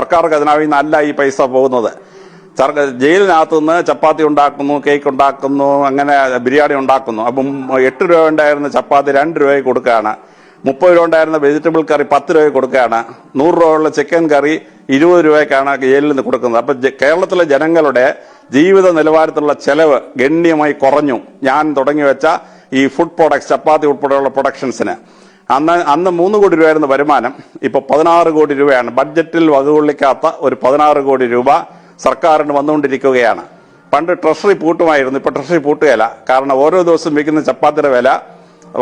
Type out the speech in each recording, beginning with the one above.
സർക്കാർ ഖജനാവിൽ നിന്നല്ല ഈ പൈസ പോകുന്നത്. ജയിലിനകത്തു നിന്ന് ചപ്പാത്തി ഉണ്ടാക്കുന്നു, കേക്ക് ഉണ്ടാക്കുന്നു, അങ്ങനെ ബിരിയാണി ഉണ്ടാക്കുന്നു. അപ്പം 8 രൂപ ഉണ്ടായിരുന്ന ചപ്പാത്തി 2 രൂപയ്ക്ക് കൊടുക്കുകയാണ്. 30 രൂപ ഉണ്ടായിരുന്ന വെജിറ്റബിൾ കറി 10 രൂപയ്ക്ക് കൊടുക്കുകയാണ്. 100 രൂപ ഉള്ള ചിക്കൻ കറി 20 രൂപയ്ക്കാണ് ജയിലിൽ നിന്ന് കൊടുക്കുന്നത്. അപ്പൊ കേരളത്തിലെ ജനങ്ങളുടെ ജീവിത നിലവാരത്തിലുള്ള ചെലവ് ഗണ്യമായി കുറഞ്ഞു. ഞാൻ തുടങ്ങി വെച്ച ഈ ഫുഡ് പ്രൊഡക്ട്സ്, ചപ്പാത്തി ഉൾപ്പെടെയുള്ള പ്രൊഡക്ഷൻസിന് അന്ന് 3 കോടി രൂപയായിരുന്ന വരുമാനം ഇപ്പൊ 16 കോടി രൂപയാണ്. ബഡ്ജറ്റിൽ വകകൊള്ളിക്കാത്ത ഒരു 16 കോടി രൂപ സർക്കാരിന് വന്നുകൊണ്ടിരിക്കുകയാണ്. പണ്ട് ട്രഷറി പൂട്ടുമായിരുന്നു, ഇപ്പൊ ട്രഷറി പൂട്ടുകയില്ല. കാരണം ഓരോ ദിവസവും വിൽക്കുന്ന ചപ്പാത്തിയുടെ വില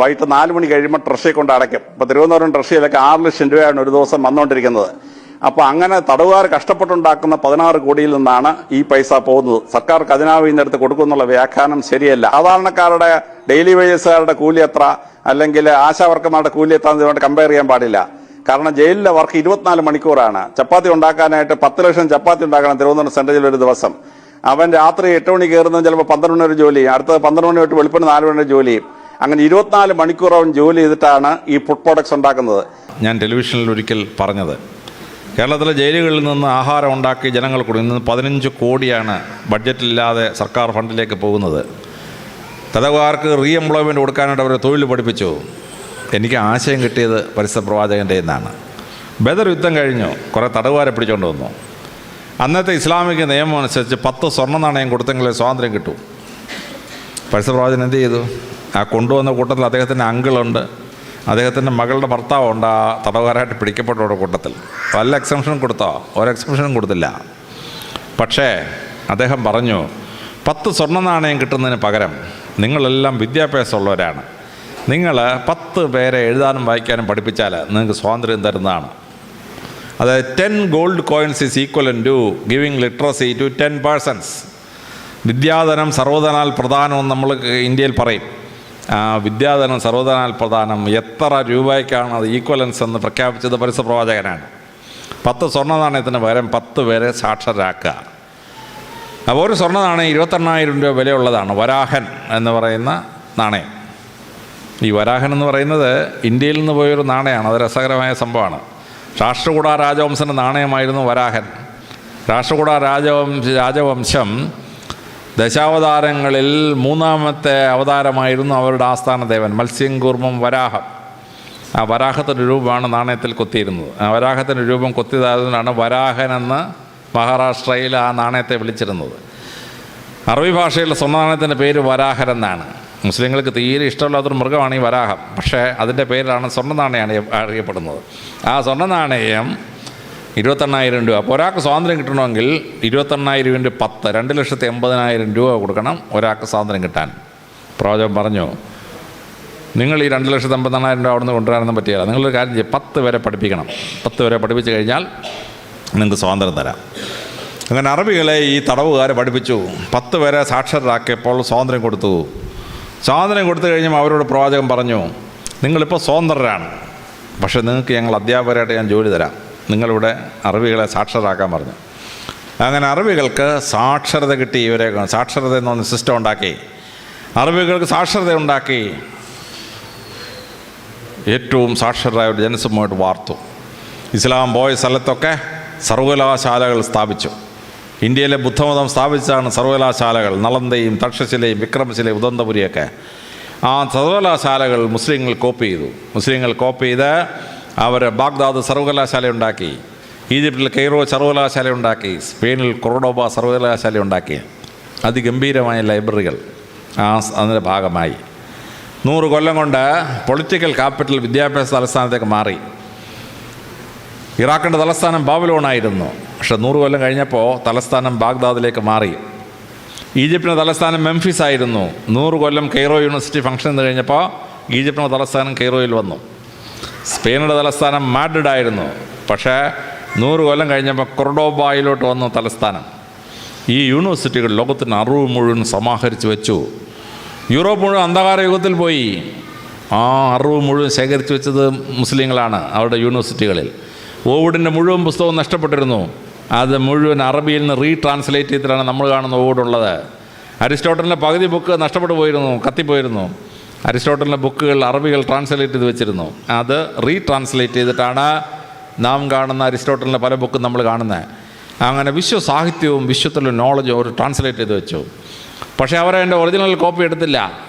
വൈകിട്ട് 4 മണി കഴിയുമ്പോൾ ട്രഷറി കൊണ്ട് അടയ്ക്കും. ഇപ്പൊ തിരുവനന്തപുരം ട്രഷറിയിലൊക്കെ 6 ലക്ഷം രൂപയാണ് ഒരു ദിവസം വന്നുകൊണ്ടിരിക്കുന്നത്. അപ്പൊ അങ്ങനെ തടവുകാർ കഷ്ടപ്പെട്ടുണ്ടാക്കുന്ന 16 കോടിയിൽ നിന്നാണ് ഈ പൈസ പോകുന്നത്. സർക്കാർ ഖജനാവിൽ നിന്ന് എടുത്ത് കൊടുക്കുന്നുള്ള വ്യാഖ്യാനം ശരിയല്ല. സാധാരണക്കാരുടെ ഡെയിലി വേജസുകാരുടെ കൂലി എത്ര, അല്ലെങ്കിൽ ആശാവർക്കന്മാരുടെ കൂലി എത്ര എന്ന് കമ്പയർ ചെയ്യാൻ പാടില്ല. കാരണം ജയിലിലെ വർക്ക് 24 മണിക്കൂറാണ്. ചപ്പാത്തി ഉണ്ടാക്കാനായിട്ട് 10 ലക്ഷം ചപ്പാത്തി ഉണ്ടാക്കണം തിരുവനന്തപുരം സെൻട്രലിൽ ഒരു ദിവസം. അവൻ രാത്രി 8 മണി കയറുന്നത് ചിലപ്പോൾ 12 മണി വരെ ജോലി ചെയ്യും, അടുത്തത് 12 മണി തൊട്ട് വെളുപ്പിന് 4 മണി വരെ ജോലി ചെയ്യും. അങ്ങനെ 24 മണിക്കൂർ അവൻ ജോലി ചെയ്തിട്ടാണ് ഈ ഫുഡ് പ്രോഡക്ട്സ് ഉണ്ടാക്കുന്നത്. ഞാൻ ടെലിവിഷനിൽ ഒരിക്കൽ പറഞ്ഞത്, കേരളത്തിലെ ജയിലുകളിൽ നിന്ന് ആഹാരം ഉണ്ടാക്കി ജനങ്ങൾ കൊടുക്കുന്നത് 15 കോടിയാണ് ബഡ്ജറ്റില്ലാതെ സർക്കാർ ഫണ്ടിലേക്ക് പോകുന്നത്. തടവുകാർക്ക് റീ എംപ്ലോയ്മെൻറ്റ് കൊടുക്കാനായിട്ട് അവരെ തൊഴിൽ പഠിപ്പിച്ചു. എനിക്ക് ആശയം കിട്ടിയത് പരിസ്ഥിതി പ്രവാചകൻ്റെ നിന്നാണ്. ബദർ യുദ്ധം കഴിഞ്ഞു, കുറേ തടവുകാരെ പിടിച്ചുകൊണ്ട് വന്നു. അന്നത്തെ ഇസ്ലാമിക നിയമം അനുസരിച്ച് 10 സ്വർണ്ണ നാണയം കൊടുത്തെങ്കിലേ സ്വാതന്ത്ര്യം കിട്ടൂ. പരിസ്ഥിതി പ്രവാചകൻ എന്ത് ചെയ്തു? ആ കൊണ്ടുവന്ന കൂട്ടത്തിൽ അദ്ദേഹത്തിൻ്റെ അങ്കിളുണ്ട്, അദ്ദേഹത്തിൻ്റെ മകളുടെ ഭർത്താവുണ്ട് ആ തടവുകാരായിട്ട് പിടിക്കപ്പെട്ടവരുടെ കൂട്ടത്തിൽ. വല്ല എക്സംഷനും കൊടുത്തോ? ഒരു എക്സംഷനും കൊടുത്തില്ല. പക്ഷേ അദ്ദേഹം പറഞ്ഞു, 10 സ്വർണ്ണ നാണയം കിട്ടുന്നതിന് പകരം നിങ്ങളെല്ലാം വിദ്യാഭ്യാസമുള്ളവരാണ്, നിങ്ങൾ 10 പേരെ എഴുതാനും വായിക്കാനും പഠിപ്പിച്ചാൽ നിങ്ങൾക്ക് സ്വാതന്ത്ര്യം തരുന്നതാണ്. അതായത് 10 gold coins is equivalent to giving literacy to 10 persons. വിദ്യാധനം സർവ്വധനാൽ പ്രധാനമെന്ന് നമ്മൾ ഇന്ത്യയിൽ പറയും. വിദ്യാധനം സർവ്വധനാൽ പ്രധാനം, എത്ര രൂപയ്ക്കാണ് അത് ഈക്വലൻസ് എന്ന് പ്രഖ്യാപിച്ചത് പരിസ്ഥിതി പ്രവാചകനാണ്. 10 സ്വർണ്ണ നാണയത്തിന് പകരം 10 പേരെ സാക്ഷരരാക്കുക. അപ്പോൾ ഒരു സ്വർണ്ണ നാണയം 28,000 രൂപ വിലയുള്ളതാണ്. വരാഹൻ എന്ന് പറയുന്ന നാണയം. ഈ വരാഹൻ എന്ന് പറയുന്നത് ഇന്ത്യയിൽ നിന്ന് പോയൊരു നാണയമാണ്. അത് രസകരമായ സംഭവമാണ്. രാഷ്ട്രകൂട രാജവംശൻ്റെ നാണയമായിരുന്നു വരാഹൻ. രാഷ്ട്രകൂട രാജവംശം ദശാവതാരങ്ങളിൽ 3ാമത്തെ അവതാരമായിരുന്നു അവരുടെ ആസ്ഥാന ദേവൻ മത്സ്യംകൂർമ്മം വരാഹം. ആ വരാഹത്തിൻ്റെ രൂപമാണ് നാണയത്തിൽ കൊത്തിയിരുന്നത്. ആ വരാഹത്തിൻ്റെ രൂപം കൊത്തിയതായതുകൊണ്ടാണ് വരാഹൻ എന്ന് മഹാരാഷ്ട്രയിൽ ആ നാണയത്തെ വിളിച്ചിരുന്നത്. അറബി ഭാഷയിലെ സ്വർണ്ണ നാണയത്തിൻ്റെ പേര് വരാഹൻ എന്നാണ്. മുസ്ലിങ്ങൾക്ക് തീരെ ഇഷ്ടമില്ലാത്തൊരു മൃഗമാണ് ഈ വരാഹം. പക്ഷേ അതിൻ്റെ പേരിലാണ് സ്വർണ്ണ നാണയമാണ് അറിയപ്പെടുന്നത്. ആ സ്വർണ്ണ നാണയം 28,000 രൂപ. അപ്പോൾ ഒരാൾക്ക് സ്വാതന്ത്ര്യം കിട്ടണമെങ്കിൽ 28,000 × 10 2,80,000 രൂപ കൊടുക്കണം ഒരാൾക്ക് സ്വാതന്ത്ര്യം കിട്ടാൻ. പ്രവാചകൻ പറഞ്ഞു, നിങ്ങൾ ഈ 2,80,000 രൂപ അവിടെ നിന്ന് കൊണ്ടുവരാനൊന്നും പറ്റില്ല. നിങ്ങളൊരു കാര്യം ചെയ്യും, 10 പേരെ പഠിപ്പിക്കണം. 10 പേരെ പഠിപ്പിച്ച് കഴിഞ്ഞാൽ നിങ്ങൾക്ക് സ്വാതന്ത്ര്യം തരാം. അങ്ങനെ അറബികളെ ഈ തടവുകാരെ പഠിപ്പിച്ചു. 10 പേരെ സാക്ഷരരാക്കിയപ്പോൾ സ്വാതന്ത്ര്യം കൊടുത്തു. സ്വാതന്ത്ര്യം കൊടുത്തു കഴിഞ്ഞപ്പോൾ അവരോട് പ്രവാചകൻ പറഞ്ഞു, നിങ്ങളിപ്പോൾ സ്വതന്ത്രരാണ്, പക്ഷേ നിങ്ങൾക്ക് ഞങ്ങൾ അധ്യാപകരായിട്ട് ഞാൻ ജോലി തരാം, നിങ്ങളിവിടെ അറബികളെ സാക്ഷരരാക്കാൻ പറഞ്ഞു. അങ്ങനെ അറബികൾക്ക് സാക്ഷരത കിട്ടി. ഇവരെ സാക്ഷരത എന്ന് പറഞ്ഞ സിസ്റ്റം ഉണ്ടാക്കി, അറബികൾക്ക് സാക്ഷരത ഉണ്ടാക്കി. ഏറ്റവും സാക്ഷരരായ ഒരു ജനസമൂഹമായിട്ട് വാർത്തു. ഇസ്ലാം പോയ സ്ഥലത്തൊക്കെ സർവകലാശാലകൾ സ്ഥാപിച്ചു. ഇന്ത്യയിലെ ബുദ്ധമതം സ്ഥാപിച്ചതാണ് സർവകലാശാലകൾ. നളന്ദയും തക്ഷശിലയും വിക്രമശിലയും ഉദന്തപുരിയൊക്കെ. ആ സർവകലാശാലകൾ മുസ്ലിങ്ങൾ കോപ്പി ചെയ്തു. മുസ്ലിങ്ങൾ കോപ്പി ചെയ്ത് അവർ ബാഗ്ദാദ് സർവകലാശാല ഉണ്ടാക്കി, ഈജിപ്തിൽ കെയ്റോ സർവകലാശാല ഉണ്ടാക്കി, സ്പെയിനിൽ കൊർഡോബ സർവകലാശാല ഉണ്ടാക്കി. അതിഗംഭീരമായ ലൈബ്രറികൾ അതിൻ്റെ ഭാഗമായി. 100 കൊല്ലം കൊണ്ട് പൊളിറ്റിക്കൽ ക്യാപിറ്റൽ വിദ്യാഭ്യാസ തലസ്ഥാനത്തേക്ക് മാറി. ഇറാഖിൻ്റെ തലസ്ഥാനം ബാബിലോണായിരുന്നു. പക്ഷെ 100 കൊല്ലം കഴിഞ്ഞപ്പോൾ തലസ്ഥാനം ബാഗ്ദാദിലേക്ക് മാറി. ഈജിപ്തിൻ്റെ തലസ്ഥാനം മെംഫിസ് ആയിരുന്നു. 100 കൊല്ലം കെയ്റോ യൂണിവേഴ്സിറ്റി ഫംഗ്ഷൻ ചെയ്ത് കഴിഞ്ഞപ്പോൾ ഈജിപ്തിൻ്റെ തലസ്ഥാനം കെയ്റോയിൽ വന്നു. സ്പെയിനിൻ്റെ തലസ്ഥാനം മാഡ്രിഡ് ആയിരുന്നു. പക്ഷേ 100 കൊല്ലം കഴിഞ്ഞപ്പോൾ കൊർഡോബായിലോട്ട് വന്നു തലസ്ഥാനം. ഈ യൂണിവേഴ്സിറ്റികൾ ലോകത്തിന് അറിവ് മുഴുവൻ സമാഹരിച്ച് വെച്ചു. യൂറോപ്പ് മുഴുവൻ അന്ധകാര യുഗത്തിൽ പോയി. ആ അറിവ് മുഴുവൻ ശേഖരിച്ച് വെച്ചത് മുസ്ലിങ്ങളാണ് അവരുടെ യൂണിവേഴ്സിറ്റികളിൽ. ഓവിഡിൻ്റെ മുഴുവൻ പുസ്തകവും നഷ്ടപ്പെട്ടിരുന്നു. അത് മുഴുവൻ അറബിയിൽ നിന്ന് റീട്രാൻസ്ലേറ്റ് ചെയ്തിട്ടാണ് നമ്മൾ കാണുന്ന ഓവിഡുള്ളത്. അരിസ്റ്റോട്ടലിൻ്റെ പകുതി ബുക്ക് നഷ്ടപ്പെട്ടു പോയിരുന്നു, കത്തിപ്പോയിരുന്നു. അരിസ്റ്റോട്ടലിൻ്റെ ബുക്കുകൾ അറബികൾ ട്രാൻസ്ലേറ്റ് ചെയ്ത് വെച്ചിരുന്നു. അത് റീട്രാൻസ്ലേറ്റ് ചെയ്തിട്ടാണ് നാം കാണുന്ന അരിസ്റ്റോട്ടലിൻ്റെ പല ബുക്കും നമ്മൾ കാണുന്നത്. അങ്ങനെ വിശ്വസാഹിത്യവും വിശ്വത്തിലുള്ള നോളജും അവർ ട്രാൻസ്ലേറ്റ് ചെയ്ത് വെച്ചു. പക്ഷേ അവരതിൻ്റെ ഒറിജിനൽ കോപ്പി എടുത്തില്ല.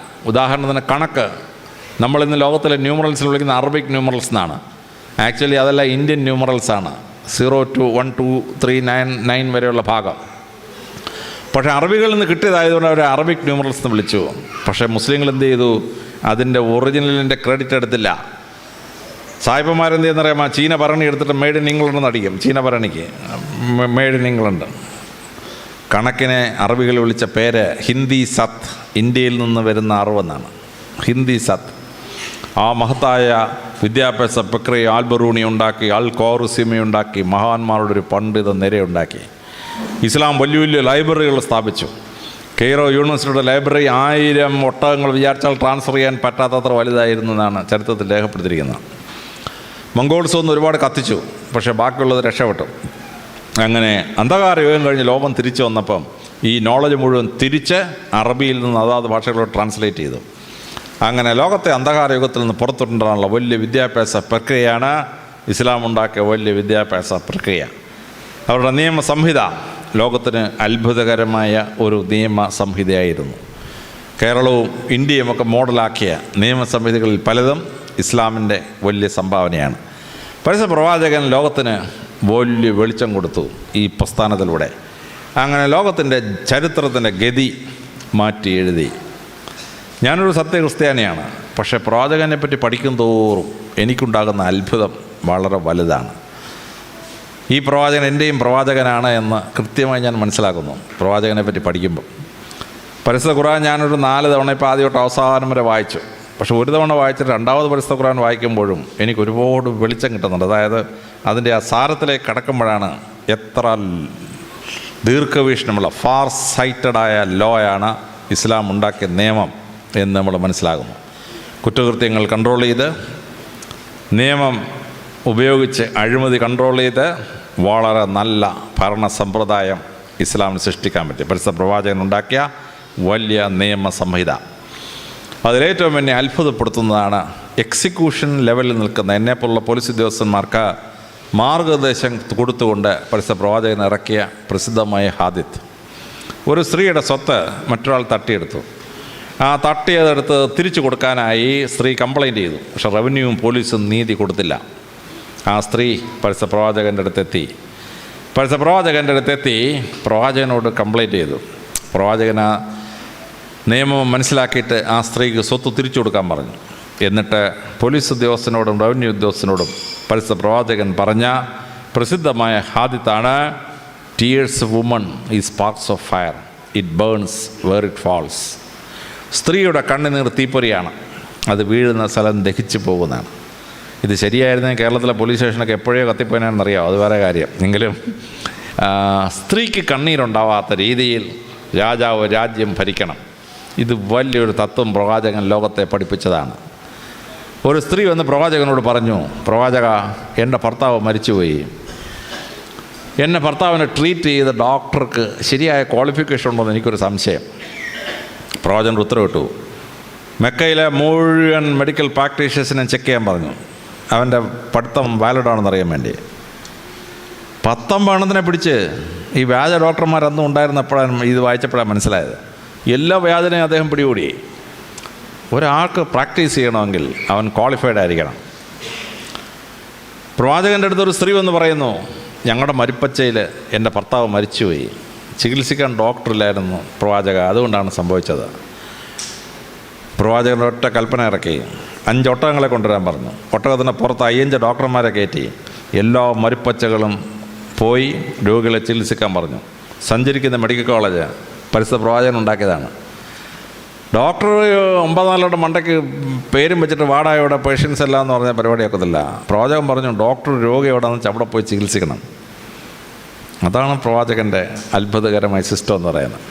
ഉദാഹരണത്തിന് കണക്ക്, നമ്മളിന്ന് ലോകത്തിലെ ന്യൂമറൽസിൽ വിളിക്കുന്ന അറബിക് ന്യൂമറൽസ് എന്നാണ്. ആക്ച്വലി അതല്ല, ഇന്ത്യൻ ന്യൂമറൽസാണ്. 0 to 1 2 3 9 9 വരെയുള്ള ഭാഗം. പക്ഷേ അറബികളിൽ നിന്ന് കിട്ടിയതായതുകൊണ്ട് അവർ അറബിക് ന്യൂമറൽസ് എന്ന് വിളിച്ചു. പക്ഷേ മുസ്ലിങ്ങൾ എന്ത് ചെയ്തു? അതിൻ്റെ ഒറിജിനലിൻ്റെ ക്രെഡിറ്റ് എടുത്തില്ല. സായിപ്പന്മാരെന്ത് ചെയ്യുന്നറിയാമോ? ചീന ഭരണി എടുത്തിട്ട് മെയ്ഡ് ഇൻ ഇംഗ്ലണ്ട് എന്ന് അടിക്കും. ചീന ഭരണിക്ക് മെയ്ഡ് ഇൻ ഇംഗ്ലണ്ട്. കണക്കിനെ അറബികൾ വിളിച്ച പേര് ഹിന്ദി സത്ത്, ഇന്ത്യയിൽ നിന്ന് വരുന്ന അറിവെന്നാണ്. ഹിന്ദി സത്ത്. ആ മഹത്തായ വിദ്യാഭ്യാസ പ്രക്രിയ ആൽബറൂണി ഉണ്ടാക്കി, അൽ ഖ്വാറിസിമി ഉണ്ടാക്കി, മഹാന്മാരുടെ ഒരു പണ്ഡിത നിരയുണ്ടാക്കി. ഇസ്ലാം വലിയ വലിയ ലൈബ്രറികൾ സ്ഥാപിച്ചു. കെയ്റോ യൂണിവേഴ്സിറ്റിയുടെ ലൈബ്രറി 1000 ഒട്ടകങ്ങൾ വിചാരിച്ചാൽ ട്രാൻസ്ഫർ ചെയ്യാൻ പറ്റാത്തത്ര വലുതായിരുന്നു എന്നാണ് ചരിത്രത്തിൽ രേഖപ്പെടുത്തിയിരിക്കുന്നത്. മംഗോൾസ് ഒന്ന് ഒരുപാട് കത്തിച്ചു, പക്ഷേ ബാക്കിയുള്ളത് രക്ഷപ്പെട്ടു. അങ്ങനെ അന്ധകാര യുഗം കഴിഞ്ഞ് ലോകം തിരിച്ചു വന്നപ്പം ഈ നോളജ് മുഴുവൻ തിരിച്ച് അറബിയിൽ നിന്ന് അതാത് ഭാഷകളോട് ട്രാൻസ്ലേറ്റ് ചെയ്തു. അങ്ങനെ ലോകത്തെ അന്ധകാര യുഗത്തിൽ നിന്ന് പുറത്തുകൊണ്ടുവരാനുള്ള വലിയ വിദ്യാഭ്യാസ പ്രക്രിയയാണ് ഇസ്ലാം ഉണ്ടാക്കിയ വലിയ വിദ്യാഭ്യാസ പ്രക്രിയ. അവരുടെ നിയമസംഹിത ലോകത്തിന് അത്ഭുതകരമായ ഒരു നിയമസംഹിതയായിരുന്നു. കേരളവും ഇന്ത്യയുമൊക്കെ മോഡലാക്കിയ നിയമസംഹിതകളിൽ പലതും ഇസ്ലാമിൻ്റെ വലിയ സംഭാവനയാണ്. പരിശുദ്ധ പ്രവാചകൻ ലോകത്തിന് വലിയ വെളിച്ചം കൊടുത്തു ഈ പ്രസ്ഥാനത്തിലൂടെ. അങ്ങനെ ലോകത്തിൻ്റെ ചരിത്രത്തിൻ്റെ ഗതി മാറ്റി എഴുതി. ഞാനൊരു സത്യക്രിസ്ത്യാനിയാണ്, പക്ഷേ പ്രവാചകനെ പറ്റി പഠിക്കും തോറും എനിക്കുണ്ടാകുന്ന അത്ഭുതം വളരെ വലുതാണ്. ഈ പ്രവാചകൻ എൻ്റെയും പ്രവാചകനാണ് എന്ന് കൃത്യമായി ഞാൻ മനസ്സിലാക്കുന്നു പ്രവാചകനെ പറ്റി പഠിക്കുമ്പോൾ. പരിശുദ്ധ ഖുർആൻ ഞാനൊരു 4 തവണ ഇപ്പോൾ ആദ്യം തൊട്ട് അവസാനം വരെ വായിച്ചു. പക്ഷെ ഒരു തവണ വായിച്ചിട്ട് രണ്ടാമത് പരിശുദ്ധ ഖുർആൻ വായിക്കുമ്പോഴും എനിക്ക് ഒരുപാട് വെളിച്ചം കിട്ടുന്നുണ്ട്. അതായത് അതിൻ്റെ ആ സാരത്തിലേക്ക് കടക്കുമ്പോഴാണ് എത്ര ദീർഘവീക്ഷണമുള്ള ഫാർ സൈറ്റഡായ ലോയാണ് ഇസ്ലാം ഉണ്ടാക്കിയ നിയമം എന്ന് നമ്മൾ മനസ്സിലാകുന്നു. കുറ്റകൃത്യങ്ങൾ കൺട്രോൾ ചെയ്ത്, നിയമം ഉപയോഗിച്ച് അഴിമതി കൺട്രോൾ ചെയ്ത് വളരെ നല്ല ഭരണ സമ്പ്രദായം ഇസ്ലാമിന് സൃഷ്ടിക്കാൻ പറ്റി. പരിശുദ്ധ പ്രവാചകൻ ഉണ്ടാക്കിയ വലിയ നിയമസംഹിത. അതിലേറ്റവും എന്നെ അത്ഭുതപ്പെടുത്തുന്നതാണ് എക്സിക്യൂഷൻ ലെവലിൽ നിൽക്കുന്ന എന്നെപ്പോലുള്ള പോലീസ് ഉദ്യോഗസ്ഥന്മാർക്ക് മാർഗനിർദ്ദേശം കൊടുത്തുകൊണ്ട് പരിശുദ്ധ പ്രവാചകൻ ഇറക്കിയ പ്രസിദ്ധമായ ഹാദിത്ത്. ഒരു സ്ത്രീയുടെ സ്വത്ത് മറ്റൊരാൾ തട്ടിയെടുത്തു. ആ തട്ടിയതെടുത്ത് തിരിച്ചു കൊടുക്കാനായി സ്ത്രീ കംപ്ലൈൻറ്റ് ചെയ്തു. പക്ഷെ റവന്യൂവും പോലീസും നീതി കൊടുത്തില്ല. ആ സ്ത്രീ പരിശുദ്ധ പ്രവാചകൻ്റെ അടുത്തെത്തി. പരിശുദ്ധ പ്രവാചകൻ്റെ അടുത്തെത്തി പ്രവാചകനോട് കംപ്ലൈൻറ്റ് ചെയ്തു. പ്രവാചകൻ ആ നിയമം മനസ്സിലാക്കിയിട്ട് ആ സ്ത്രീക്ക് സ്വത്ത് തിരിച്ചു കൊടുക്കാൻ പറഞ്ഞു. എന്നിട്ട് പോലീസ് ഉദ്യോഗസ്ഥനോടും റവന്യൂ ഉദ്യോഗസ്ഥനോടും പരിശുദ്ധ പ്രവാചകൻ പറഞ്ഞ പ്രസിദ്ധമായ ഹാദിത്താണ് ടീയേഴ്സ് വുമൺ ഈ sparks of fire, it burns where it falls. സ്ത്രീയുടെ കണ്ണുനീർ തീപ്പൊരിയാണ്, അത് വീഴുന്ന സ്ഥലം ദഹിച്ചു പോകുന്നതാണ്. ഇത് ശരിയായിരുന്നെങ്കിൽ കേരളത്തിലെ പോലീസ് സ്റ്റേഷനൊക്കെ എപ്പോഴേ കത്തിപ്പോയനാണെന്നറിയാം, അത് വേറെ കാര്യം. എങ്കിലും സ്ത്രീക്ക് കണ്ണീരുണ്ടാവാത്ത രീതിയിൽ രാജാവ് രാജ്യം ഭരിക്കണം. ഇത് വലിയൊരു തത്വം പ്രവാചകൻ ലോകത്തെ പഠിപ്പിച്ചതാണ്. ഒരു സ്ത്രീ വന്ന് പ്രവാചകനോട് പറഞ്ഞു, പ്രവാചക, എൻ്റെ ഭർത്താവ് മരിച്ചുപോയി. എന്നെ ഭർത്താവിനെ ട്രീറ്റ് ചെയ്ത ഡോക്ടർക്ക് ശരിയായ ക്വാളിഫിക്കേഷൻ ഉണ്ടോയെന്ന് എനിക്കൊരു സംശയം. പ്രവാചകൻ ഉത്തരവിട്ടു. മെക്കയിലെ മുഴുവൻ മെഡിക്കൽ പ്രാക്ടീഷേഴ്സിനെ ചെക്ക് ചെയ്യാൻ പറഞ്ഞു. അവൻ്റെ പഠിത്തം വാലിഡാണെന്ന് അറിയാൻ വേണ്ടി. 19 പിടിച്ച് ഈ വ്യാജ ഡോക്ടർമാരൊന്നും ഉണ്ടായിരുന്നപ്പോഴാണ് ഇത് വായിച്ചപ്പോഴാണ് മനസ്സിലായത്. എല്ലാ വ്യാജനെയും അദ്ദേഹം പിടികൂടി. ഒരാൾക്ക് പ്രാക്ടീസ് ചെയ്യണമെങ്കിൽ അവൻ ക്വാളിഫൈഡ് ആയിരിക്കണം. പ്രവാചകൻ്റെ അടുത്തൊരു സ്ത്രീ വന്ന് പറയുന്നു, ഞങ്ങളുടെ മരുപ്പച്ചയിൽ എൻ്റെ ഭർത്താവ് മരിച്ചുപോയി, ചികിത്സിക്കാൻ ഡോക്ടറില്ലായിരുന്നു പ്രവാചക, അതുകൊണ്ടാണ് സംഭവിച്ചത്. പ്രവാചകൻ്റെ ഒറ്റ കൽപ്പന ഇറക്കി 5 ഒട്ടകങ്ങളെ കൊണ്ടുവരാൻ പറഞ്ഞു. ഒട്ടകത്തിൻ്റെ പുറത്ത് 5 ഡോക്ടർമാരെ കയറ്റി എല്ലാ മരുപ്പച്ചകളും പോയി രോഗികളെ ചികിത്സിക്കാൻ പറഞ്ഞു. സഞ്ചരിക്കുന്ന മെഡിക്കൽ കോളേജ് പരിശുദ്ധ പ്രവാചകൻ ഉണ്ടാക്കിയതാണ്. ഡോക്ടർ 9 മണ്ടയ്ക്ക് പേരും വെച്ചിട്ട് വാടായോടെ പേഷ്യൻസ് എല്ലാം എന്ന് പറഞ്ഞ പരിപാടിയാക്കത്തില്ല. പ്രവാചകൻ പറഞ്ഞു, ഡോക്ടർ രോഗി എവിടെയാണെന്ന് വെച്ചാൽ അവിടെ പോയി ചികിത്സിക്കണം. അതാണ് പ്രവാചകൻ്റെ അത്ഭുതകരമായ സിസ്റ്റം എന്ന് പറയുന്നത്.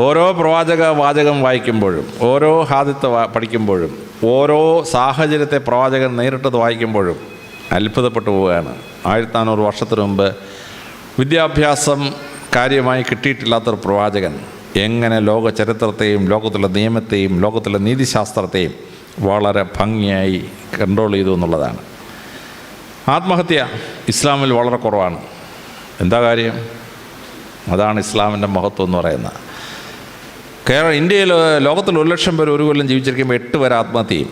ഓരോ പ്രവാചക വാചകം വായിക്കുമ്പോഴും, ഓരോ ഹാദിത്ത് പഠിക്കുമ്പോഴും, ഓരോ സാഹചര്യത്തെ പ്രവാചകൻ നേരിട്ടത് വായിക്കുമ്പോഴും അത്ഭുതപ്പെട്ടു പോവുകയാണ്. 1400 വർഷത്തിന് മുമ്പ് വിദ്യാഭ്യാസം കാര്യമായി കിട്ടിയിട്ടില്ലാത്തൊരു പ്രവാചകൻ എങ്ങനെ ലോക ചരിത്രത്തെയും ലോകത്തിലെ നിയമത്തെയും ലോകത്തിലെ നീതിശാസ്ത്രത്തെയും വളരെ ഭംഗിയായി കൺട്രോൾ ചെയ്തു എന്നുള്ളതാണ്. ആത്മഹത്യ ഇസ്ലാമിൽ വളരെ കുറവാണ്. എന്താ കാര്യം? അതാണ് ഇസ്ലാമിൻ്റെ മഹത്വം എന്ന് പറയുന്നത്. ഇന്ത്യയിൽ ലോകത്തിൽ 1 ലക്ഷം പേർ ഒരു കൊല്ലം ജീവിച്ചിരിക്കുമ്പോൾ 8 പേർ ആത്മഹത്യ ചെയ്യും.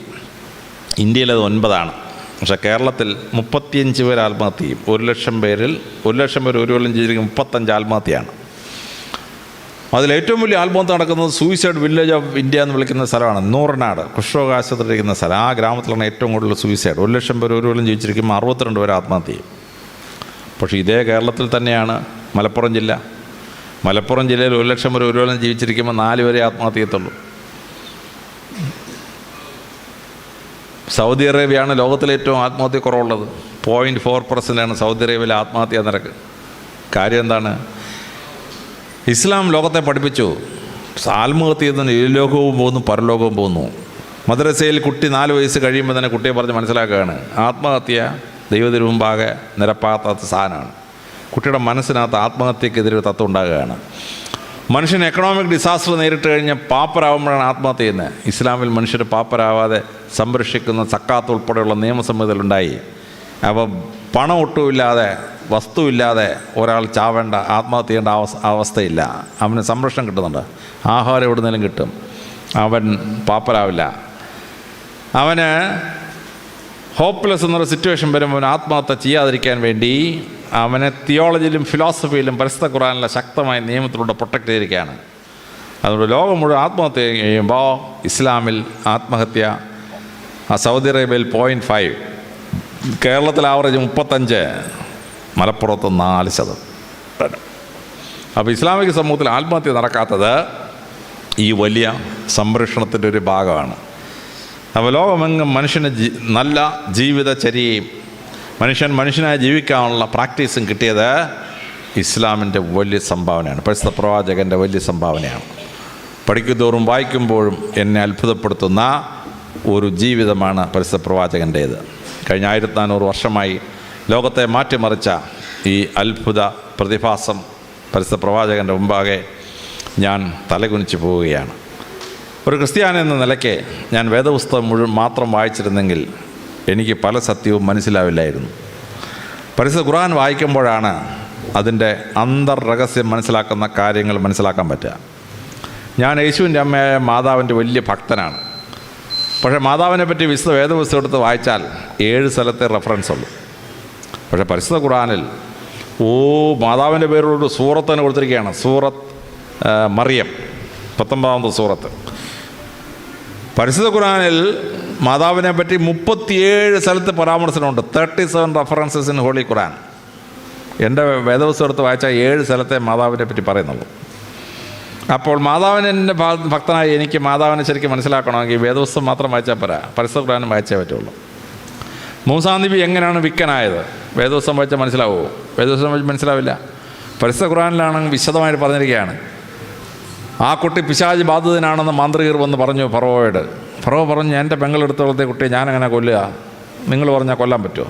ഇന്ത്യയിലത് 9ആണ്. പക്ഷേ കേരളത്തിൽ 35 പേർ ആത്മഹത്യ ചെയ്യും. 1 ലക്ഷം പേർ ഒരു കൊല്ലം ജീവിച്ചിരിക്കുമ്പോൾ 35 ആത്മഹത്യയാണ്. അതിലേറ്റവും വലിയ ആത്മഹത്യ നടക്കുന്നത് സൂയിസൈഡ് വില്ലേജ് ഓഫ് ഇന്ത്യ എന്ന് വിളിക്കുന്ന സ്ഥലമാണ്. നൂറനാട് കുഷ്ഠരോഗാശുപത്രി ഇരിക്കുന്ന സ്ഥലം. ആ ഗ്രാമത്തിലാണ് ഏറ്റവും കൂടുതൽ സൂയിസൈഡ്. 1 ലക്ഷം പേർ ഒരു കൊല്ലം ജീവിച്ചിരിക്കുമ്പോൾ 62 പേർ ആത്മഹത്യ ചെയ്യും. പക്ഷേ ഇതേ കേരളത്തിൽ തന്നെയാണ് മലപ്പുറം ജില്ല. മലപ്പുറം ജില്ലയിൽ 1 ലക്ഷം പേർ ഒരു കൊല്ലം ജീവിച്ചിരിക്കുമ്പോൾ 4 പേരെ ആത്മഹത്യ ചെയ്യത്തുള്ളൂ. സൗദി അറേബ്യയാണ് ലോകത്തിലെ ഏറ്റവും ആത്മഹത്യ കുറവുള്ളത്. 0.4% സൗദി അറേബ്യയിലെ ആത്മഹത്യാ നിരക്ക്. കാര്യം എന്താണ്? ഇസ്ലാം ലോകത്തെ പഠിപ്പിച്ചു ആത്മഹത്യ ചെയ്യുന്ന ലോകവും പോകുന്നു, പരലോകവും പോകുന്നു. മദ്രസയിൽ കുട്ടി 4 വയസ്സ് കഴിയുമ്പോൾ തന്നെ കുട്ടിയെ പറഞ്ഞ് മനസ്സിലാക്കുകയാണ് ആത്മഹത്യ ദൈവത്തിന് മുമ്പാകെ നിരപ്പാകാത്ത സാധനമാണ്. കുട്ടിയുടെ മനസ്സിനകത്ത് ആത്മഹത്യക്കെതിരെ തത്വം ഉണ്ടാകുകയാണ്. മനുഷ്യൻ എക്കണോമിക് ഡിസാസ്റ്റർ നേരിട്ട് കഴിഞ്ഞ് പാപ്പരാകുമ്പോഴാണ് ആത്മഹത്യ ചെയ്യുന്നത്. ഇസ്ലാമിൽ മനുഷ്യർ പാപ്പരാവാതെ സംരക്ഷിക്കുന്ന സക്കാത്ത് ഉൾപ്പെടെയുള്ള നിയമസംഹിതകളുണ്ടായി. അപ്പോൾ പണം ഒട്ടുമില്ലാതെ വസ്തുവില്ലാതെ ഒരാൾ ചാവേണ്ട ആത്മഹത്യ ചെയ്യേണ്ട അവസ്ഥയില്ല. അവന് സംരക്ഷണം കിട്ടുന്നുണ്ട്. ആഹാരം എവിടുന്നേലും കിട്ടും. അവൻ പാപ്പരാവില്ല. അവന് ഹോപ്പ്ലെസ് എന്നൊരു സിറ്റുവേഷൻ വരുമ്പോൾ അവൻ ആത്മഹത്യ ചെയ്യാതിരിക്കാൻ വേണ്ടി അവനെ തിയോളജിയിലും ഫിലോസഫിയിലും പരിശുദ്ധ ഖുർആനിലെ ശക്തമായ നിയമത്തിലൂടെ പ്രൊട്ടക്റ്റ് ചെയ്തിരിക്കുകയാണ്. അതുകൊണ്ട് ലോകം മുഴുവൻ ആത്മഹത്യ ചെയ്യുമ്പോൾ ഇസ്ലാമിൽ ആത്മഹത്യ സൗദി അറേബ്യയിൽ 0.5, കേരളത്തിൽ ആവറേജ് 35, മലപ്പുറത്ത് 4%. അപ്പോൾ ഇസ്ലാമിക സമൂഹത്തിൽ ആത്മഹത്യ നടക്കാത്തത് ഈ വലിയ സംരക്ഷണത്തിൻ്റെ ഒരു ഭാഗമാണ്. അപ്പോൾ ലോകമെങ്ങും മനുഷ്യന് നല്ല ജീവിതചര്യയും മനുഷ്യനായി ജീവിക്കാനുള്ള പ്രാക്ടീസും കിട്ടിയത് ഇസ്ലാമിൻ്റെ വലിയ സംഭാവനയാണ്. പരിശുദ്ധ പ്രവാചകൻ്റെ വലിയ സംഭാവനയാണ്. പഠിക്കുന്തോറും വായിക്കുമ്പോഴും എന്നെ അത്ഭുതപ്പെടുത്തുന്ന ഒരു ജീവിതമാണ് പരിശുദ്ധ പ്രവാചകൻ്റേത്. കഴിഞ്ഞ 1400 വർഷമായി ലോകത്തെ മാറ്റിമറിച്ച ഈ അത്ഭുത പ്രതിഭാസം പരിശുദ്ധ പ്രവാചകൻ്റെ മുമ്പാകെ ഞാൻ തലകുനിച്ച് പോവുകയാണ്. ഒരു ക്രിസ്ത്യാനി എന്ന നിലയ്ക്ക് ഞാൻ വേദപുസ്തകം മുഴുവൻ മാത്രം വായിച്ചിരുന്നെങ്കിൽ എനിക്ക് പല സത്യവും മനസ്സിലാവില്ലായിരുന്നു. പരിശുദ്ധ ഖുർആൻ വായിക്കുമ്പോഴാണ് അതിൻ്റെ അന്തർരഹസ്യം മനസ്സിലാക്കുന്ന കാര്യങ്ങൾ മനസ്സിലാക്കാൻ പറ്റുക. ഞാൻ യേശുവിൻ്റെ അമ്മയായ മാതാവിൻ്റെ വലിയ ഭക്തനാണ്. പക്ഷേ മാതാവിനെ പറ്റി വിശുദ്ധ വേദപുസ്തകം എടുത്ത് വായിച്ചാൽ 7 സ്ഥലത്തെ റെഫറൻസ് ഉള്ളൂ. പക്ഷേ പരിശുദ്ധ ഖുർആനിൽ മാതാവിൻ്റെ പേരുള്ളൊരു സൂറത്തിന് കൊടുത്തിരിക്കുകയാണ്. സൂറത്ത് മറിയം, 19ാമത്തെ സൂറത്ത്. പരിശുദ്ധ ഖുർആനിൽ മാതാവിനെ പറ്റി 37 സ്ഥലത്ത് പരാമർശനമുണ്ട്. 37 റെഫറൻസസ് ഇൻ ഹോളി ഖുർആൻ. എൻ്റെ വേദപുസ്തകം എടുത്ത് വായിച്ചാൽ 7 സ്ഥലത്തെ മാതാവിനെ പറ്റി പറയുന്നുള്ളൂ. അപ്പോൾ മാതാവിൻ്റെ ഭക്തനായി എനിക്ക് മാതാവിനെ ശരിക്കും മനസ്സിലാക്കണമെങ്കിൽ വേദപുസ്തകം മാത്രം വായിച്ചാൽ പോരാ, പരിശുദ്ധ ഖുർആനും വായിച്ചേ പറ്റുള്ളൂ. മൂസാ നബി എങ്ങനെയാണ് വിക്കനായത്? വേദപുസ്തകം വായിച്ചാൽ മനസ്സിലാവുമോ? വേദപുസ്തകം വായിച്ച് മനസ്സിലാവില്ല. പരിശുദ്ധ ഖുർആനിലാണെങ്കിൽ വിശദമായിട്ട് പറഞ്ഞിരിക്കുകയാണ്. ആ കുട്ടി പിശാച് ബാധിതനാണെന്ന് മാന്ത്രികർ വന്ന് പറഞ്ഞു ഫറവോയോട്. ഫറവോ പറഞ്ഞു, എൻ്റെ പെങ്ങളെടുത്തോളത്തെ കുട്ടിയെ ഞാനെങ്ങനെ കൊല്ലുക? നിങ്ങൾ പറഞ്ഞാൽ കൊല്ലാൻ പറ്റുമോ?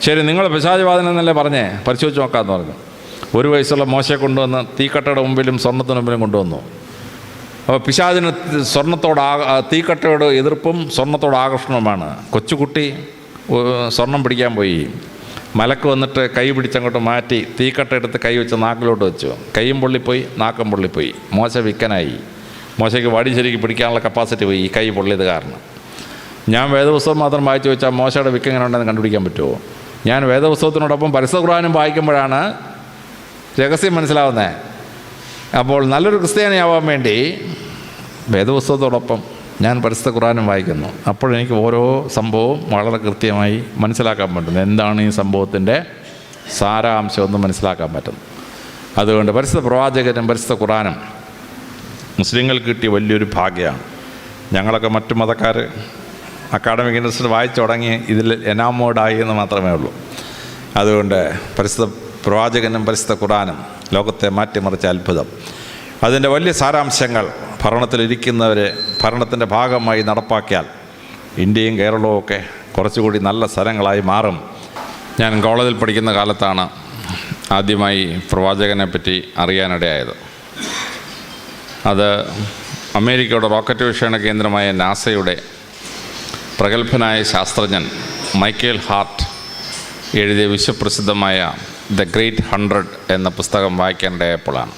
ശരി, നിങ്ങൾ പിശാച് ബാധിതനെന്നല്ലേ പറഞ്ഞേ, പരിശോധിച്ച് നോക്കാമെന്ന് പറഞ്ഞു. 1 വയസ്സുള്ള മോശയെ കൊണ്ടുവന്ന് തീക്കട്ടയുടെ മുമ്പിലും സ്വർണ്ണത്തിന് മുമ്പിലും കൊണ്ടുവന്നു. അപ്പോൾ പിശാചിന് തീക്കട്ടയോട് എതിർപ്പും സ്വർണ്ണത്തോട് ആകർഷണവുമാണ്. കൊച്ചുകുട്ടി സ്വർണം പിടിക്കാൻ പോയി. മലക്ക് വന്നിട്ട് കൈ പിടിച്ചങ്ങോട്ട് മാറ്റി തീക്കട്ട എടുത്ത് കൈ വെച്ച് നാക്കിലോട്ട് വെച്ചു. കൈയും പൊള്ളിപ്പോയി, നാക്കും പൊള്ളിപ്പോയി. മോശ വിക്കനായി. മോശയ്ക്ക് വടി ശരിക്ക് പിടിക്കാനുള്ള കപ്പാസിറ്റി പോയി ഈ കൈ പൊള്ളിയത് കാരണം. ഞാൻ വേദപുസ്തകം മാത്രം വായിച്ചു വെച്ചാൽ മോശയുടെ വിക്ക് എങ്ങനെ ഉണ്ടെന്ന് കണ്ടുപിടിക്കാൻ പറ്റുമോ? ഞാൻ വേദപുസ്തകത്തിനോടൊപ്പം പരിശുദ്ധ ഖുർആനും വായിക്കുമ്പോഴാണ് രഹസ്യം മനസ്സിലാവുന്നത്. അപ്പോൾ നല്ലൊരു ക്രിസ്ത്യാനിയാവാൻ വേണ്ടി വേദപുസ്തകത്തോടൊപ്പം ഞാൻ പരിശുദ്ധ ഖുർആനും വായിക്കുന്നു. അപ്പോഴെനിക്ക് ഓരോ സംഭവവും വളരെ കൃത്യമായി മനസ്സിലാക്കാൻ പറ്റുന്നു. എന്താണ് ഈ സംഭവത്തിൻ്റെ സാരാംശം എന്ന് മനസ്സിലാക്കാൻ പറ്റുന്നു. അതുകൊണ്ട് പരിശുദ്ധ പ്രവാചകനും പരിശുദ്ധ ഖുർആനും മുസ്ലിങ്ങൾക്ക് കിട്ടിയ വലിയൊരു ഭാഗ്യമാണ്. ഞങ്ങളൊക്കെ മറ്റു മതക്കാർ അക്കാഡമിക് ഇൻട്രസ്റ്റ് വായിച്ചു തുടങ്ങി ഇതിൽ എനാമോർഡായി എന്ന് മാത്രമേ ഉള്ളൂ. അതുകൊണ്ട് പരിശുദ്ധ പ്രവാചകനും പരിശുദ്ധ ഖുർആനും ലോകത്തെ മാറ്റിമറിച്ച അത്ഭുതം, അതിൻ്റെ വലിയ സാരാംശങ്ങൾ ഭരണത്തിലിരിക്കുന്നവർ ഭരണത്തിൻ്റെ ഭാഗമായി നടപ്പാക്കിയാൽ ഇന്ത്യയും കേരളവും ഒക്കെ കുറച്ചുകൂടി നല്ല സ്ഥലങ്ങളായി മാറും. ഞാൻ കോളേജിൽ പഠിക്കുന്ന കാലത്താണ് ആദ്യമായി പ്രവാചകനെ പറ്റി അറിയാനിടയായത്. അത് അമേരിക്കയുടെ റോക്കറ്റ് വിക്ഷേപണ കേന്ദ്രമായ നാസയുടെ പ്രഗത്ഭനായ ശാസ്ത്രജ്ഞൻ മൈക്കേൽ ഹാർട്ട് എഴുതിയ വിശ്വപ്രസിദ്ധമായ ദ ഗ്രേറ്റ് 100 എന്ന പുസ്തകം വായിക്കാനിടയായപ്പോഴാണ്.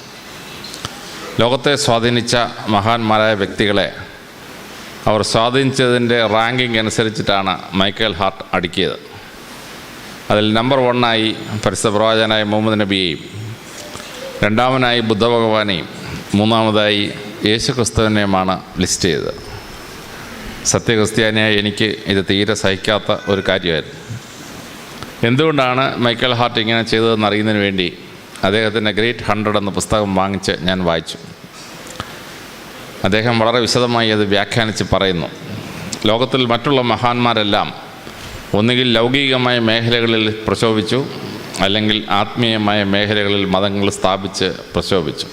ലോകത്തെ സ്വാധീനിച്ച മഹാന്മാരായ വ്യക്തികളെ അവർ സ്വാധീനിച്ചതിൻ്റെ റാങ്കിങ് അനുസരിച്ചിട്ടാണ് മൈക്കൽ ഹാർട്ട് അടുക്കിയത്. അതിൽ നമ്പർ 1 പരിശുദ്ധ പ്രവാചകനായ മുഹമ്മദ് നബിയെയും, രണ്ടാമനായി ബുദ്ധഭഗവാനെയും, മൂന്നാമതായി യേശു ക്രിസ്തുവിനെയുമാണ് ലിസ്റ്റ് ചെയ്തത്. സത്യക്രിസ്ത്യാനിയായി എനിക്ക് ഇത് തീരെ സഹിക്കാത്ത ഒരു കാര്യമായിരുന്നു. എന്തുകൊണ്ടാണ് മൈക്കൽ ഹാർട്ട് ഇങ്ങനെ ചെയ്തതെന്ന് അറിയുന്നതിന് വേണ്ടി അദ്ദേഹത്തിൻ്റെ ഗ്രേറ്റ് 100 എന്ന പുസ്തകം വാങ്ങിച്ച് ഞാൻ വായിച്ചു. അദ്ദേഹം വളരെ വിശദമായി അത് വ്യാഖ്യാനിച്ച് പറയുന്നു. ലോകത്തിൽ മറ്റുള്ള മഹാന്മാരെല്ലാം ഒന്നുകിൽ ലൗകികമായ മേഖലകളിൽ പ്രശോഭിച്ചു, അല്ലെങ്കിൽ ആത്മീയമായ മേഖലകളിൽ മതങ്ങൾ സ്ഥാപിച്ച് പ്രശോഭിച്ചു.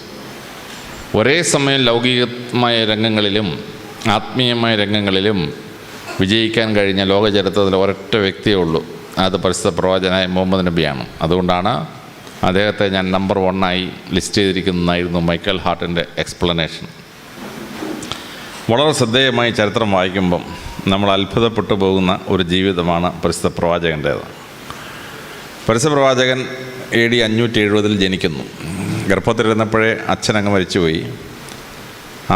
ഒരേ സമയം ലൗകികമായ രംഗങ്ങളിലും ആത്മീയമായ രംഗങ്ങളിലും വിജയിക്കാൻ കഴിഞ്ഞ ലോകചരിത്രത്തിൽ ഒരൊറ്റ വ്യക്തിയേ ഉള്ളൂ. അത് പരിശുദ്ധ പ്രവാചകനായ മുഹമ്മദ് നബിയാണ്. അതുകൊണ്ടാണ് അദ്ദേഹത്തെ ഞാൻ നമ്പർ 1 ലിസ്റ്റ് ചെയ്തിരിക്കുന്നതായിരുന്നു മൈക്കൽ ഹാർട്ടിൻ്റെ എക്സ്പ്ലനേഷൻ. വളരെ ശ്രദ്ധേയമായി ചരിത്രം വായിക്കുമ്പം നമ്മൾ അത്ഭുതപ്പെട്ടു പോകുന്ന ഒരു ജീവിതമാണ് പരിശുദ്ധ പ്രവാചകൻ്റേത്. പരിശുദ്ധ പ്രവാചകൻ AD 570 ജനിക്കുന്നു. ഗർഭത്തിലിരുന്നപ്പോഴേ അച്ഛനങ്ങ് മരിച്ചുപോയി.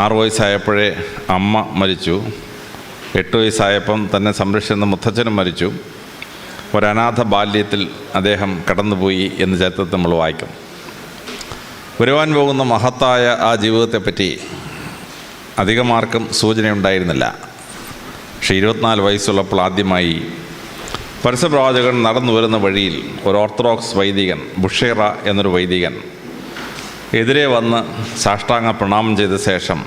6 വയസ്സായപ്പോഴേ അമ്മ മരിച്ചു. 8 വയസ്സായപ്പം തന്നെ സംരക്ഷിക്കുന്ന മുത്തച്ഛനും മരിച്ചു. ഒരനാഥ ബാല്യത്തിൽ അദ്ദേഹം കടന്നുപോയി എന്ന് ചരിത്രത്തിൽ നമ്മൾ വായിക്കും. വരുവാൻ പോകുന്ന മഹത്തായ ആ ജീവിതത്തെപ്പറ്റി അധികമാർക്കും സൂചനയുണ്ടായിരുന്നില്ല. പക്ഷേ 24 വയസ്സുള്ളപ്പോൾ ആദ്യമായി പരിശുദ്ധ പ്രവാചകൻ നടന്നു വരുന്ന വഴിയിൽ ഒരു ഓർത്തഡോക്സ് വൈദികൻ, ബുഷേറ എന്നൊരു വൈദികൻ എതിരെ വന്ന് സാഷ്ടാംഗ പ്രണാമം ചെയ്ത ശേഷം,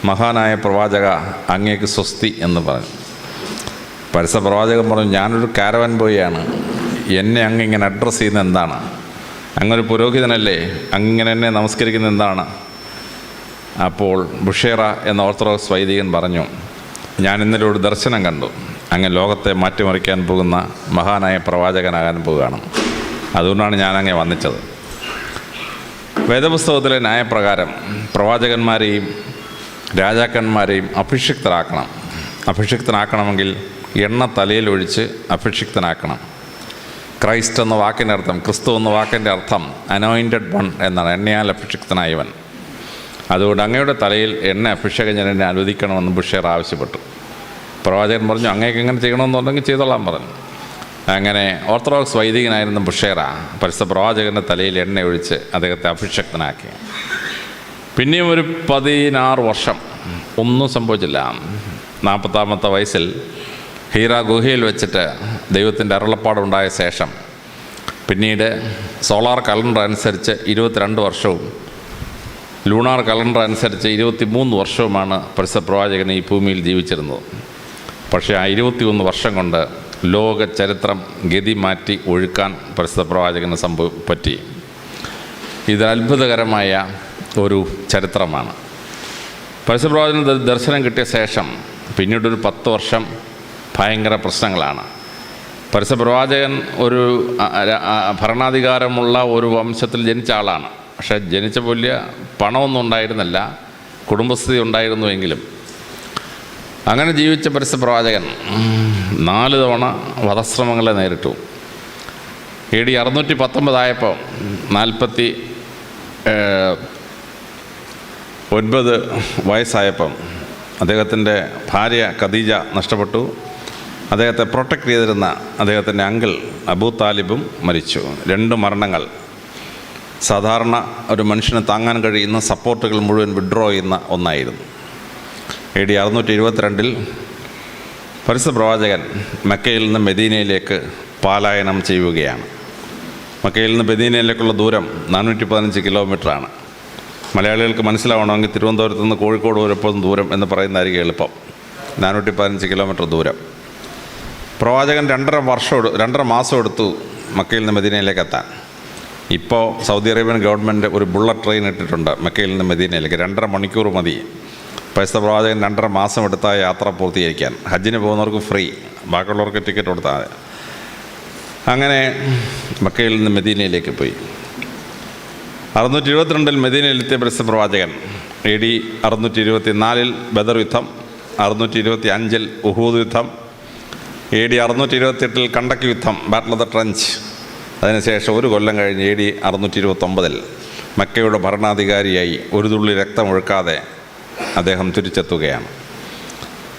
മഹാനായ പ്രവാചക, അങ്ങേക്ക് സ്വസ്തി എന്ന് പറഞ്ഞു. പരിശുദ്ധ പ്രവാചകൻ പറഞ്ഞു, ഞാനൊരു കാരവൻ ബോയാണ്, എന്നെ അങ്ങിങ്ങനെ അഡ്രസ്സ് ചെയ്യുന്നത് എന്താണ്? അങ്ങൊരു പുരോഹിതനല്ലേ, അങ്ങിങ്ങനെ എന്നെ നമസ്കരിക്കുന്നത് എന്താണ്? അപ്പോൾ ബുഷേറ എന്ന ഓർത്തഡോക്സ് വൈദികൻ പറഞ്ഞു, ഞാൻ ഇന്നലെ ഒരു ദർശനം കണ്ടു, അങ്ങ് ലോകത്തെ മാറ്റിമറിക്കാൻ പോകുന്ന മഹാനായ പ്രവാചകനാകാൻ പോവുകയാണ്. അതുകൊണ്ടാണ് ഞാൻ അങ്ങേ വന്നിച്ചത്. വേദപുസ്തകത്തിലെ ന്യായപ്രകാരം പ്രവാചകന്മാരെയും രാജാക്കന്മാരെയും അഭിഷിക്തനാക്കണമെങ്കിൽ എണ്ണ തലയിൽ ഒഴിച്ച് അഭിഷിക്തനാക്കണം. ക്രൈസ്റ്റ് എന്ന വാക്കിൻ്റെ അർത്ഥം, ക്രിസ്തു എന്ന വാക്കിൻ്റെ അർത്ഥം അനോയിൻറ്റഡ് വൺ എന്നാണ്, എണ്ണയാൽ അഭിഷിക്തനായവൻ. അതുകൊണ്ട് അങ്ങയുടെ തലയിൽ എണ്ണ അഭിഷേകം ഞാൻ എന്നെ അനുവദിക്കണമെന്ന് ബുഷേർ ആവശ്യപ്പെട്ടു. പ്രവാചകൻ പറഞ്ഞു, അങ്ങേക്ക് എങ്ങനെ ചെയ്യണമെന്നുണ്ടെങ്കിൽ ചെയ്തോളാൻ പറഞ്ഞു. അങ്ങനെ ഓർത്തഡോക്സ് വൈദികനായിരുന്ന ബുഷേറ പരിശുദ്ധ പ്രവാചകൻ്റെ തലയിൽ എണ്ണ ഒഴിച്ച് അദ്ദേഹത്തെ അഭിഷക്തനാക്കി. പിന്നെയും ഒരു 16 വർഷം ഒന്നും സംഭവിച്ചില്ല. 40ാമത്തെ വയസ്സിൽ ഹീറ ഗുഹയിൽ വെച്ചിട്ട് ദൈവത്തിൻ്റെ അരുളപ്പാടുണ്ടായ ശേഷം പിന്നീട് സോളാർ കലണ്ടർ അനുസരിച്ച് 22 വർഷവും ലൂണാർ കലണ്ടർ അനുസരിച്ച് 23 വർഷവുമാണ് പരിശുദ്ധ പ്രവാചകൻ ഈ ഭൂമിയിൽ ജീവിച്ചിരുന്നത്. പക്ഷേ ആ 21 വർഷം കൊണ്ട് ലോക ചരിത്രം ഗതി മാറ്റി ഒഴുക്കാൻ പരിശുദ്ധ പ്രവാചകന് പറ്റി. ഇത് അത്ഭുതകരമായ ഒരു ചരിത്രമാണ്. പരിശുദ്ധ പ്രവാചകന് ദർശനം കിട്ടിയ ശേഷം പിന്നീടൊരു 10 വർഷം ഭയങ്കര പ്രശ്നങ്ങളാണ്. പരിശുദ്ധ പ്രവാചകൻ ഒരു ഭരണാധികാരമുള്ള ഒരു വംശത്തിൽ ജനിച്ച ആളാണ്. പക്ഷേ ജനിച്ച വലിയ പണമൊന്നും ഉണ്ടായിരുന്നില്ല, കുടുംബസ്ഥിതി ഉണ്ടായിരുന്നുവെങ്കിലും അങ്ങനെ ജീവിച്ച പരിശുദ്ധ പ്രവാചകൻ 4 തവണ വധശ്രമങ്ങളെ നേരിട്ടു. AD 619 ആയപ്പോൾ 49 വയസ്സായപ്പം അദ്ദേഹത്തിൻ്റെ ഭാര്യ ഖദീജ നഷ്ടപ്പെട്ടു. അദ്ദേഹത്തെ പ്രൊട്ടക്റ്റ് ചെയ്തിരുന്ന അദ്ദേഹത്തിൻ്റെ അങ്കിൾ അബൂ താലിബും മരിച്ചു. 2 മരണങ്ങൾ സാധാരണ ഒരു മനുഷ്യന് താങ്ങാൻ കഴിയുന്ന സപ്പോർട്ടുകൾ മുഴുവൻ വിഡ്രോ ചെയ്യുന്ന ഒന്നായിരുന്നു. AD 622 പരിശുദ്ധ പ്രവാചകൻ മക്കയിൽ നിന്ന് മെദീനയിലേക്ക് പലായനം ചെയ്യുകയാണ്. മക്കയിൽ നിന്ന് മെദീനയിലേക്കുള്ള ദൂരം 415 കിലോമീറ്ററാണ്. മലയാളികൾക്ക് മനസ്സിലാവണമെങ്കിൽ തിരുവനന്തപുരത്ത് നിന്ന് കോഴിക്കോട് വരെപ്പോഴും ദൂരം എന്ന് പറയുന്നതായിരിക്കും എളുപ്പം. 415 കിലോമീറ്റർ ദൂരം. പ്രവാചകൻ 2.5 മാസം എടുത്തു മക്കയിൽ നിന്ന് മെദീനയിലേക്ക് എത്താൻ. ഇപ്പോൾ സൗദി അറേബ്യൻ ഗവൺമെൻറ് ഒരു ബുള്ളറ്റ് ട്രെയിൻ ഇട്ടിട്ടുണ്ട് മക്കയിൽ നിന്ന് മെദീനയിലേക്ക്. 2.5 മണിക്കൂർ മതി. പരിശുദ്ധ പ്രവാചകൻ 2.5 മാസം എടുത്ത യാത്ര പൂർത്തീകരിക്കാൻ. ഹജ്ജിന് പോകുന്നവർക്ക് ഫ്രീ, ബാക്കിയുള്ളവർക്ക് ടിക്കറ്റ് കൊടുത്താൽ മതി. അങ്ങനെ മക്കയിൽ നിന്ന് മെദീനയിലേക്ക് പോയി. 622 മെദീനയിലെത്തിയ പരിശുദ്ധ പ്രവാചകൻ AD 624 ബദർ യുദ്ധം, 625 ഉഹൂദ് യുദ്ധം, AD 628 കണ്ടക് യുദ്ധം, ബാറ്റിൽ ഓഫ് ദ ട്രഞ്ച്. അതിനുശേഷം 1 കൊല്ലം കഴിഞ്ഞ് AD 629 മക്കയുടെ ഭരണാധികാരിയായി ഒരു തുള്ളി രക്തമൊഴുക്കാതെ അദ്ദേഹം തിരിച്ചെത്തുകയാണ്.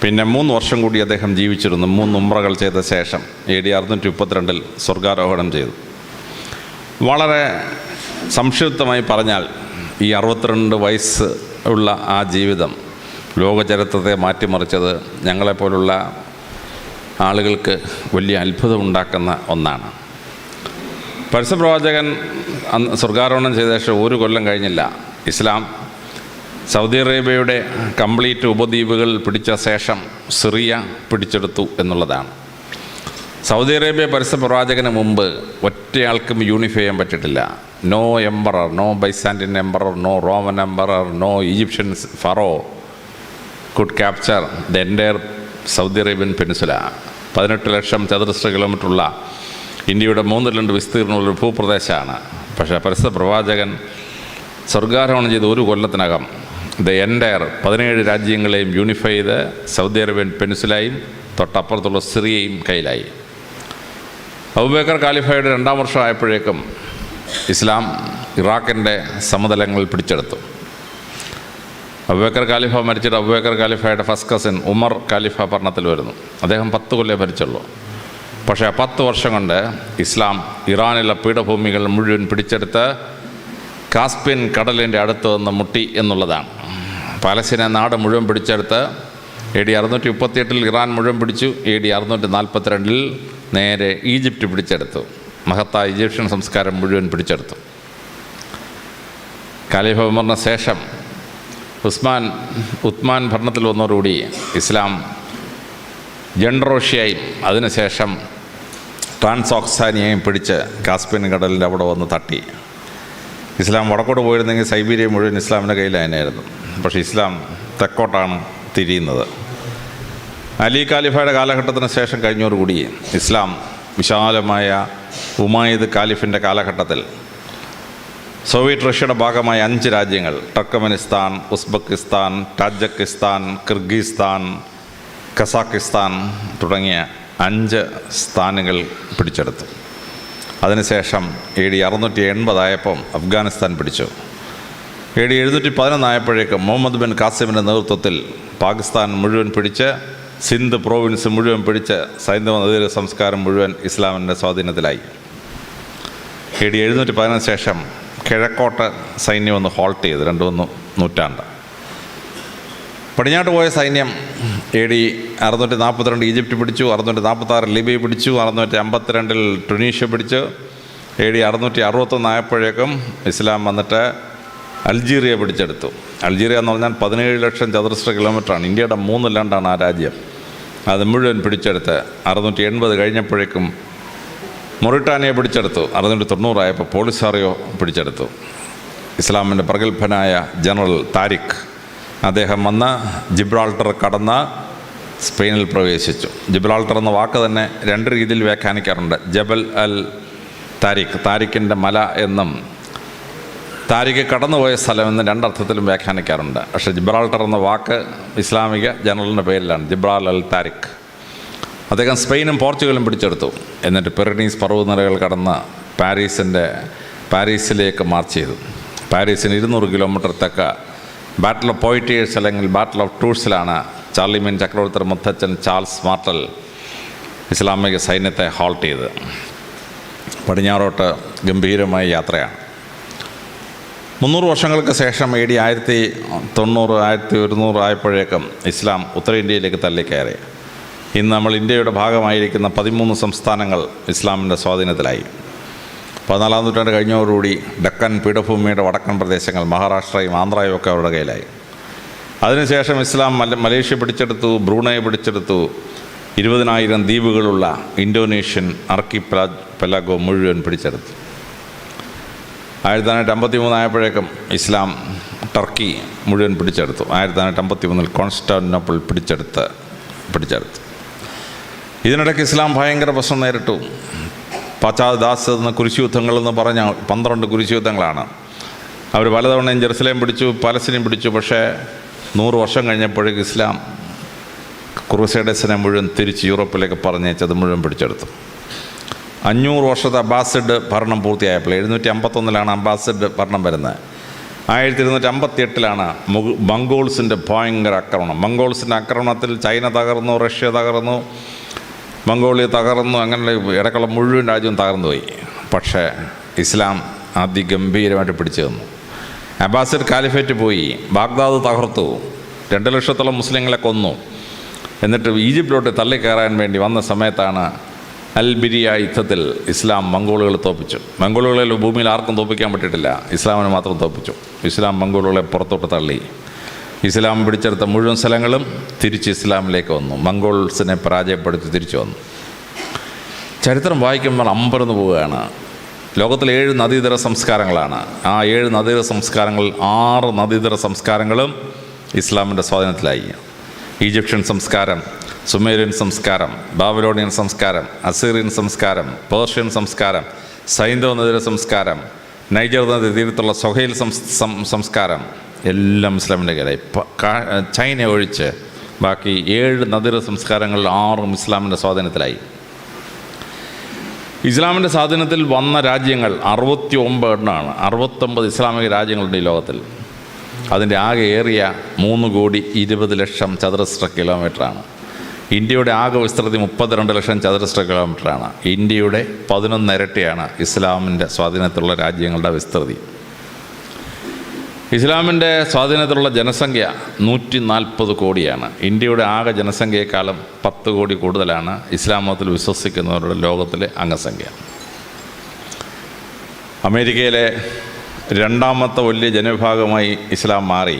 പിന്നെ 3 വർഷം കൂടി അദ്ദേഹം ജീവിച്ചിരുന്നു. 3 ഉംറകൾ ചെയ്ത ശേഷം AD 632 സ്വർഗാരോഹണം ചെയ്തു. വളരെ സംക്ഷിപ്തമായി പറഞ്ഞാൽ ഈ 62 വയസ്സ് ഉള്ള ആ ജീവിതം ലോകചരിത്രത്തെ മാറ്റിമറിച്ചത് ഞങ്ങളെപ്പോലുള്ള ആളുകൾക്ക് വലിയ അത്ഭുതമുണ്ടാക്കുന്ന ഒന്നാണ്. പരസ്യപ്രവാചകൻ സ്വർഗാരോഹണം ചെയ്ത ശേഷം 1 കൊല്ലം കഴിഞ്ഞില്ല ഇസ്ലാം സൗദി അറേബ്യയുടെ കംപ്ലീറ്റ് ഉപദ്വീപുകൾ പിടിച്ച ശേഷം സിറിയ പിടിച്ചെടുത്തു എന്നുള്ളതാണ്. സൗദി അറേബ്യ പരസ്യപ്രവാചകന് മുമ്പ് ഒറ്റയാൾക്കും യൂണിഫൈ ചെയ്യാൻ പറ്റിയിട്ടില്ല. No emperor, no Byzantine emperor, no Roman emperor, no Egyptian pharaoh could capture the entire Saudi Arabian peninsula. 18 lakh ചതുരശ്ര കിലോമീറ്ററുള്ള ഇന്ത്യയുടെ 3/2 വിസ്തീർണമുള്ളൊരു ഭൂപ്രദേശമാണ്. പക്ഷേ പരസ്യപ്രവാചകൻ സ്വർഗാരോഹണം ചെയ്ത് 1 കൊല്ലത്തിനകം ദ എൻറ്റയർ 17 രാജ്യങ്ങളെയും യൂണിഫൈ ചെയ്ത് സൗദി അറേബ്യൻ പെനിൻസുലയും തൊട്ടപ്പുറത്തുള്ള സിറിയയും കയ്യിലായി. അബൂബക്കർ ഖലീഫയുടെ 2ാം വർഷം ആയപ്പോഴേക്കും ഇസ്ലാം ഇറാഖിൻ്റെ സമതലങ്ങൾ പിടിച്ചെടുത്തു. അബൂബക്കർ ഖലീഫ മരിച്ചിട്ട് അബൂബക്കർ ഖലീഫയുടെ ഫസ്റ്റ് കസിൻ ഉമർ ഖലീഫ ഭരണത്തിൽ വരുന്നു. അദ്ദേഹം 10 കൊല്ലം ഭരിച്ചുള്ളൂ. പക്ഷേ 10 വർഷം കൊണ്ട് ഇസ്ലാം ഇറാനിലെ പീഠഭൂമികൾ മുഴുവൻ പിടിച്ചെടുത്ത് കാസ്പിയൻ കടലിൻ്റെ അടുത്ത് വന്ന് മുട്ടി എന്നുള്ളതാണ്. പാലസ്തീന നാട് മുഴുവൻ പിടിച്ചെടുത്ത് AD 638 ഇറാൻ മുഴുവൻ പിടിച്ചു. AD 642 നേരെ ഈജിപ്റ്റ് പിടിച്ചെടുത്തു. മഹത്തായ ഈജിപ്ഷ്യൻ സംസ്കാരം മുഴുവൻ പിടിച്ചെടുത്തു. ഖലീഫ ഉമറിന് ശേഷം ഉസ്മാൻ ഭരണത്തിൽ വന്നതോടുകൂടി ഇസ്ലാം ജൻറോഷ്യയും അതിനുശേഷം ട്രാൻസോക്സാനിയയും പിടിച്ച് കാസ്പിയൻ കടലിൻ്റെ അവിടെ വന്ന് തട്ടി. ഇസ്ലാം വടക്കോട്ട് പോയിരുന്നെങ്കിൽ സൈബീരിയ മുഴുവൻ ഇസ്ലാമിൻ്റെ കയ്യിലായിരുന്നു. പക്ഷേ ഇസ്ലാം തെക്കോട്ടാണ് തിരിയുന്നത്. അലി ഖാലിഫയുടെ കാലഘട്ടത്തിന് ശേഷം കഴിഞ്ഞോടുകൂടി ഇസ്ലാം വിശാലമായ ഉമായിദ് ഖാലിഫിൻ്റെ കാലഘട്ടത്തിൽ സോവിയറ്റ് റഷ്യയുടെ ഭാഗമായ 5 രാജ്യങ്ങൾ ടർക്കമെനിസ്ഥാൻ, ഉസ്ബെക്കിസ്ഥാൻ, ടാജിക്കിസ്ഥാൻ, കിർഗിസ്ഥാൻ, കസാക്കിസ്ഥാൻ തുടങ്ങിയ 5 സ്ഥാനങ്ങൾ പിടിച്ചെടുത്തു. അതിനുശേഷം AD 680 ആയപ്പം അഫ്ഗാനിസ്ഥാൻ പിടിച്ചു. AD 711 ആയപ്പോഴേക്കും മുഹമ്മദ് ബിൻ ഖാസിമിൻ്റെ നേതൃത്വത്തിൽ പാകിസ്ഥാൻ മുഴുവൻ പിടിച്ച് സിന്ധ് പ്രോവിൻസ് മുഴുവൻ പിടിച്ച് സൈന്ധവ നദീര സംസ്കാരം മുഴുവൻ ഇസ്ലാമിൻ്റെ സ്വാധീനത്തിലായി. AD 711 ശേഷം കിഴക്കോട്ട് സൈന്യം ഒന്ന് ഹോൾട്ട് ചെയ്ത് 2-3 നൂറ്റാണ്ട്. പടിഞ്ഞാട്ട് പോയ സൈന്യം AD 642 ഈജിപ്റ്റ് പിടിച്ചു, 646 ലിബിയ പിടിച്ചു, 652 ടുണീഷ്യ പിടിച്ചു. AD 661 ആയപ്പോഴേക്കും ഇസ്ലാം വന്നിട്ട് അൾജീരിയ പിടിച്ചെടുത്തു. അൾജീരിയ എന്ന് പറഞ്ഞാൽ 17 ലക്ഷം ചതുരശ്ര കിലോമീറ്ററാണ്. ഇന്ത്യയുടെ 3/2 ആ രാജ്യം. അത് മുഴുവൻ പിടിച്ചെടുത്ത് 680 കഴിഞ്ഞപ്പോഴേക്കും മൊറിട്ടാനിയ പിടിച്ചെടുത്തു. 690 ആയപ്പോൾ പോളിസാറിയോ പിടിച്ചെടുത്തു. ഇസ്ലാമിൻ്റെ പ്രഗത്ഭനായ ജനറൽ താരിഖ് അദ്ദേഹം വന്ന് ജിബ്രാൾട്ടർ കടന്ന് സ്പെയിനിൽ പ്രവേശിച്ചു. ജിബ്രാൾട്ടർ എന്ന വാക്ക് തന്നെ 2 രീതിയിൽ വ്യാഖ്യാനിക്കാറുണ്ട്. ജബൽ അൽ താരിഖ്, താരിഖിൻ്റെ മല എന്നും താരിഖ് കടന്നുപോയ സ്ഥലമെന്ന് 2 അർത്ഥത്തിലും വ്യാഖ്യാനിക്കാറുണ്ട്. പക്ഷേ ജിബ്രാൾട്ടർ എന്ന വാക്ക് ഇസ്ലാമിക ജനറലിൻ്റെ പേരിലാണ്, ജിബ്രാൽ അൽ താരിഖ്. അദ്ദേഹം സ്പെയിനും പോർച്ചുഗലും പിടിച്ചെടുത്തു. എന്നിട്ട് പിറനീസ് പർവ്വതനിരകൾ കടന്ന് പാരീസിലേക്ക് മാർച്ച് ചെയ്തു. പാരീസിന് 200 കിലോമീറ്റർ തെക്ക് ബാറ്റിൽ ഓഫ് പോയിറ്റേഴ്സ് അല്ലെങ്കിൽ ബാറ്റിൽ ഓഫ് ടൂഴ്സിലാണ് ചാർലിമീൻ ചക്രവർത്തിയുടെ മുത്തച്ഛൻ ചാൾസ് മാർട്ടൽ ഇസ്ലാമിക സൈന്യത്തെ ഹോൾട്ട് ചെയ്ത്. പടിഞ്ഞാറോട്ട് ഗംഭീരമായ യാത്രയാണ്. 300 വർഷങ്ങൾക്ക് ശേഷം AD 1090, 1100 ആയപ്പോഴേക്കും ഇസ്ലാം ഉത്തരേന്ത്യയിലേക്ക് തള്ളിക്കയറി. ഇന്ന് നമ്മൾ ഇന്ത്യയുടെ ഭാഗമായിരിക്കുന്ന 13 സംസ്ഥാനങ്ങൾ ഇസ്ലാമിൻ്റെ സ്വാധീനത്തിലായി. 14-ാം നൂറ്റാണ്ട് കഴിഞ്ഞതോടുകൂടി ഡക്കൻ പീഠഭൂമിയുടെ വടക്കൻ പ്രദേശങ്ങൾ മഹാരാഷ്ട്രയും ആന്ധ്രയും ഒക്കെ അവരുടെ കയ്യിലായി. അതിനുശേഷം ഇസ്ലാം മലേഷ്യ പിടിച്ചെടുത്തു, ബ്രൂണൈ പിടിച്ചെടുത്തു. 20,000 ദ്വീപുകളുള്ള ഇന്തോനേഷ്യൻ ആർക്കിപ്പെലാഗോ മുഴുവൻ പിടിച്ചെടുത്തു. 1953 ആയപ്പോഴേക്കും ഇസ്ലാം ടർക്കി മുഴുവൻ പിടിച്ചെടുത്തു. 1953 കോൺസ്റ്റാന്റിനോപ്പിൾ പിടിച്ചെടുത്തു. ഇതിനിടയ്ക്ക് ഇസ്ലാം ഭയങ്കര പ്രശ്നം നേരിട്ടു. പാശ്ചാത്യദാസ് എന്ന കുരിശുയുദ്ധങ്ങളെന്ന് പറഞ്ഞ 12 കുരിശുയുദ്ധങ്ങളാണ്. അവർ പലതവണയും ജെറുസലേം പിടിച്ചു, പലസ്തീൻ പിടിച്ചു. പക്ഷേ 100 വർഷം കഴിഞ്ഞപ്പോഴേക്കും ഇസ്ലാം ക്രൂസൈഡേഴ്സിനെ മുഴുവൻ തിരിച്ച് യൂറോപ്പിലേക്ക് പറഞ്ഞേച്ചത് മുഴുവൻ പിടിച്ചെടുത്തു. 500 വർഷത്തെ അബ്ബാസിഡ് ഭരണം പൂർത്തിയായപ്പോൾ 751 അബ്ബാസിഡ് ഭരണം വരുന്നത്. 1258 മംഗോൾസിൻ്റെ ഭയങ്കര ആക്രമണം. മംഗോൾസിൻ്റെ ആക്രമണത്തിൽ ചൈന തകർന്നു, റഷ്യ തകർന്നു, മംഗോളിയ തകർന്നു, അങ്ങനെ ഇടയ്ക്കുള്ള മുഴുവൻ രാജ്യവും തകർന്നുപോയി. പക്ഷേ ഇസ്ലാം അതിഗംഭീരമായിട്ട് പിടിച്ചു തന്നു. അബ്ബാസിഡ് കാലിഫേറ്റ് പോയി, ബാഗ്ദാദ് തകർത്തു, 2 ലക്ഷത്തോളം മുസ്ലിങ്ങളെ കൊന്നു. എന്നിട്ട് ഈജിപ്തിലോട്ട് തള്ളിക്കയറാൻ വേണ്ടി വന്ന സമയത്താണ് അൽബിരിയ യുദ്ധത്തിൽ ഇസ്ലാം മംഗോളുകൾ തോൽപ്പിച്ചു. മംഗോളുകളിൽ ഭൂമിയിൽ ആർക്കും തോൽപ്പിക്കാൻ പറ്റിയിട്ടില്ല, ഇസ്ലാമിനെ മാത്രം തോൽപ്പിച്ചു. ഇസ്ലാം മംഗോളുകളെ പുറത്തോട്ട് തള്ളി. ഇസ്ലാം പിടിച്ചെടുത്ത മുഴുവൻ സ്ഥലങ്ങളും തിരിച്ച് ഇസ്ലാമിലേക്ക് വന്നു. മംഗോൾസിനെ പരാജയപ്പെടുത്തി തിരിച്ചു വന്നു. ചരിത്രം വായിക്കുമ്പോൾ അമ്പരന്ന് പോവുകയാണ്. ലോകത്തിലെ 7 നദീതര സംസ്കാരങ്ങളാണ്. ആ 7 നദീതര സംസ്കാരങ്ങളിൽ 6 നദീതര സംസ്കാരങ്ങളും ഇസ്ലാമിൻ്റെ സ്വാധീനത്തിലായി. ഈജിപ്ഷ്യൻ സംസ്കാരം, സുമേരിയൻ സംസ്കാരം, ബാബിലോണിയൻ സംസ്കാരം, അസീറിയൻ സംസ്കാരം, പേർഷ്യൻ സംസ്കാരം, സൈന്ധവ നദീതര സംസ്കാരം, നൈജർ നദി തീരത്തുള്ള സൊഹൈൽ സംസ്കാരം എല്ലാം ഇസ്ലാമിൻ്റെ കയ്യിലായി. ചൈന ഒഴിച്ച് ബാക്കി 7 നദീതര സംസ്കാരങ്ങളിൽ 6 ഇസ്ലാമിൻ്റെ സ്വാധീനത്തിലായി. ഇസ്ലാമിൻ്റെ സ്വാധീനത്തിൽ വന്ന രാജ്യങ്ങൾ 69 എണ്ണമാണ്. 69 ഇസ്ലാമിക രാജ്യങ്ങളുണ്ട് ഈ ലോകത്തിൽ. അതിൻ്റെ ആകെ ഏറിയ 3,20,00,000 ചതുരശ്ര കിലോമീറ്ററാണ്. ഇന്ത്യയുടെ ആകെ വിസ്തൃതി 32 ലക്ഷം ചതുരശ്ര കിലോമീറ്ററാണ്. ഇന്ത്യയുടെ 11 ഇരട്ടിയാണ് ഇസ്ലാമിൻ്റെ സ്വാധീനത്തിലുള്ള രാജ്യങ്ങളുടെ വിസ്തൃതി. ഇസ്ലാമിൻ്റെ സ്വാധീനത്തിലുള്ള ജനസംഖ്യ 140 കോടിയാണ്. ഇന്ത്യയുടെ ആകെ ജനസംഖ്യയെക്കാളും 10 കോടി കൂടുതലാണ് ഇസ്ലാം മതത്തിൽ വിശ്വസിക്കുന്നവരുടെ ലോകത്തിലെ അംഗസംഖ്യ. അമേരിക്കയിലെ 2ാമത്തെ വലിയ ജനവിഭാഗമായി ഇസ്ലാം മാറി.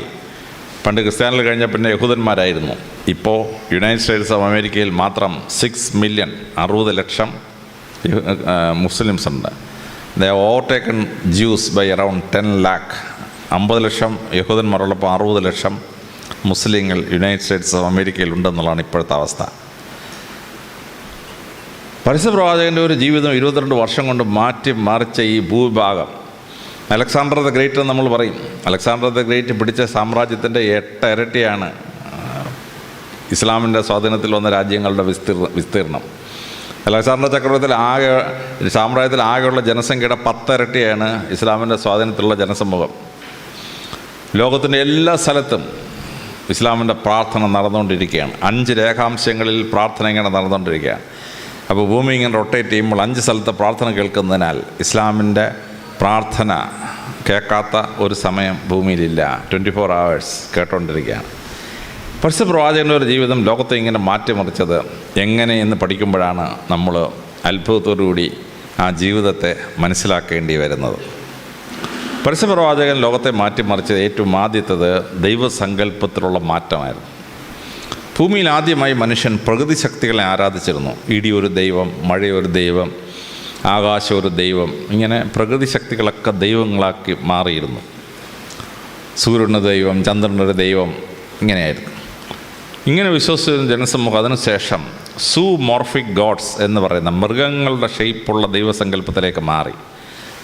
പണ്ട് ക്രിസ്ത്യാനികൾ കഴിഞ്ഞ പിന്നെ യഹൂദന്മാരായിരുന്നു. ഇപ്പോൾ യുണൈറ്റഡ് സ്റ്റേറ്റ്സ് ഓഫ് അമേരിക്കയിൽ മാത്രം 6 മില്യൺ 60 ലക്ഷം മുസ്ലിംസ് ഉണ്ട്. They overtaken Jews by around 10 lakh. 50 lakh യഹൂദന്മാരുള്ളപ്പോൾ 60 ലക്ഷം മുസ്ലിങ്ങൾ യുണൈറ്റഡ് സ്റ്റേറ്റ്സ് ഓഫ് അമേരിക്കയിൽ ഉണ്ടെന്നുള്ളതാണ് ഇപ്പോഴത്തെ അവസ്ഥ. പരസ്യപ്രവാചകൻ്റെ ഒരു ജീവിതം 22 വർഷം കൊണ്ട് മറിച്ച ഈ ഭൂവിഭാഗം അലക്സാണ്ടർ ദ ഗ്രേറ്റ് എന്ന് നമ്മൾ പറയും. അലക്സാണ്ടർ ദ ഗ്രേറ്റ് പിടിച്ച സാമ്രാജ്യത്തിൻ്റെ 8 ഇരട്ടിയാണ് ഇസ്ലാമിൻ്റെ സ്വാധീനത്തിൽ വന്ന രാജ്യങ്ങളുടെ വിസ്തീർണം. അലക്സാണ്ടർ ചക്രവർത്തിയിൽ സാമ്രാജ്യത്തിൽ ആകെയുള്ള ജനസംഖ്യയുടെ 10 ഇരട്ടിയാണ് ഇസ്ലാമിൻ്റെ സ്വാധീനത്തിലുള്ള ജനസമൂഹം. ലോകത്തിൻ്റെ എല്ലാ സ്ഥലത്തും ഇസ്ലാമിൻ്റെ പ്രാർത്ഥന നടന്നുകൊണ്ടിരിക്കുകയാണ്. 5 രേഖാംശങ്ങളിൽ പ്രാർത്ഥന ഇങ്ങനെ നടന്നുകൊണ്ടിരിക്കുകയാണ്. അപ്പോൾ ഭൂമി ഇങ്ങനെ റൊട്ടേറ്റ് ചെയ്യുമ്പോൾ 5 സ്ഥലത്ത് പ്രാർത്ഥന കേൾക്കുന്നതിനാൽ ഇസ്ലാമിൻ്റെ പ്രാർത്ഥന കേൾക്കാത്ത ഒരു സമയം ഭൂമിയിലില്ല. 24 hours കേട്ടുകൊണ്ടിരിക്കുകയാണ്. പരസ്യപ്രവാചകൻ്റെ ഒരു ജീവിതം ലോകത്തെ ഇങ്ങനെ മാറ്റിമറിച്ചത് എങ്ങനെയെന്ന് പഠിക്കുമ്പോഴാണ് നമ്മൾ അത്ഭുതത്തോടുകൂടി ആ ജീവിതത്തെ മനസ്സിലാക്കേണ്ടി വരുന്നത്. പരസ്യപ്രവാചകൻ ലോകത്തെ മാറ്റിമറിച്ചത് ഏറ്റവും ആദ്യത്തേത് ദൈവസങ്കല്പത്തിലുള്ള മാറ്റമായിരുന്നു. ഭൂമിയിൽ ആദ്യമായി മനുഷ്യൻ പ്രകൃതി ശക്തികളെ ആരാധിച്ചിരുന്നു. ഇടി ഒരു ദൈവം, മഴയൊരു ദൈവം, ആകാശം ഒരു ദൈവം, ഇങ്ങനെ പ്രകൃതി ശക്തികളൊക്കെ ദൈവങ്ങളാക്കി മാറിയിരുന്നു. സൂര്യന് ദൈവം, ചന്ദ്രനൊരു ദൈവം, ഇങ്ങനെയായിരുന്നു. ഇങ്ങനെ വിശ്വസിച്ചിരുന്ന ജനസമൂഹം അതിനുശേഷം സൂമോർഫിക് ഗോഡ്സ് എന്ന് പറയുന്ന മൃഗങ്ങളുടെ ഷേപ്പുള്ള ദൈവസങ്കല്പത്തിലേക്ക് മാറി.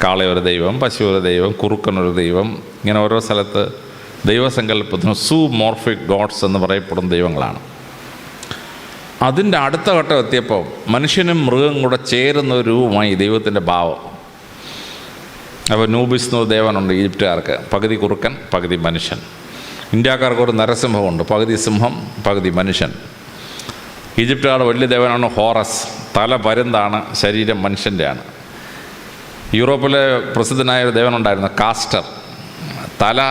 കാളയൊരു ദൈവം, പശു ഒരു ദൈവം, കുറുക്കനൊരു ദൈവം, ഇങ്ങനെ ഓരോ സ്ഥലത്ത് ദൈവസങ്കല്പത്തിന് സൂമോർഫിക് ഗോഡ്സ് എന്ന് പറയപ്പെടുന്ന ദൈവങ്ങളാണ്. അതിൻ്റെ അടുത്ത ഘട്ടം എത്തിയപ്പോൾ മനുഷ്യനും മൃഗം കൂടെ ചേരുന്ന ഒരു രൂപമായി ദൈവത്തിൻ്റെ ഭാവം. അപ്പോൾ നൂബിസ് എന്നൊരു ദേവനുണ്ട് ഈജിപ്തുകാർക്ക്, പകുതി കുറുക്കൻ പകുതി മനുഷ്യൻ. ഇന്ത്യക്കാർക്ക് ഒരു നരസിംഹമുണ്ട്, പകുതി സിംഹം പകുതി മനുഷ്യൻ. ഈജിപ്തുകാരുടെ വലിയ ദേവനാണ് ഹോറസ്, തല പരുന്താണ്, ശരീരം മനുഷ്യൻ്റെയാണ്. യൂറോപ്പിലെ പ്രസിദ്ധനായ ഒരു ദേവനുണ്ടായിരുന്നു കാസ്റ്റർ, തല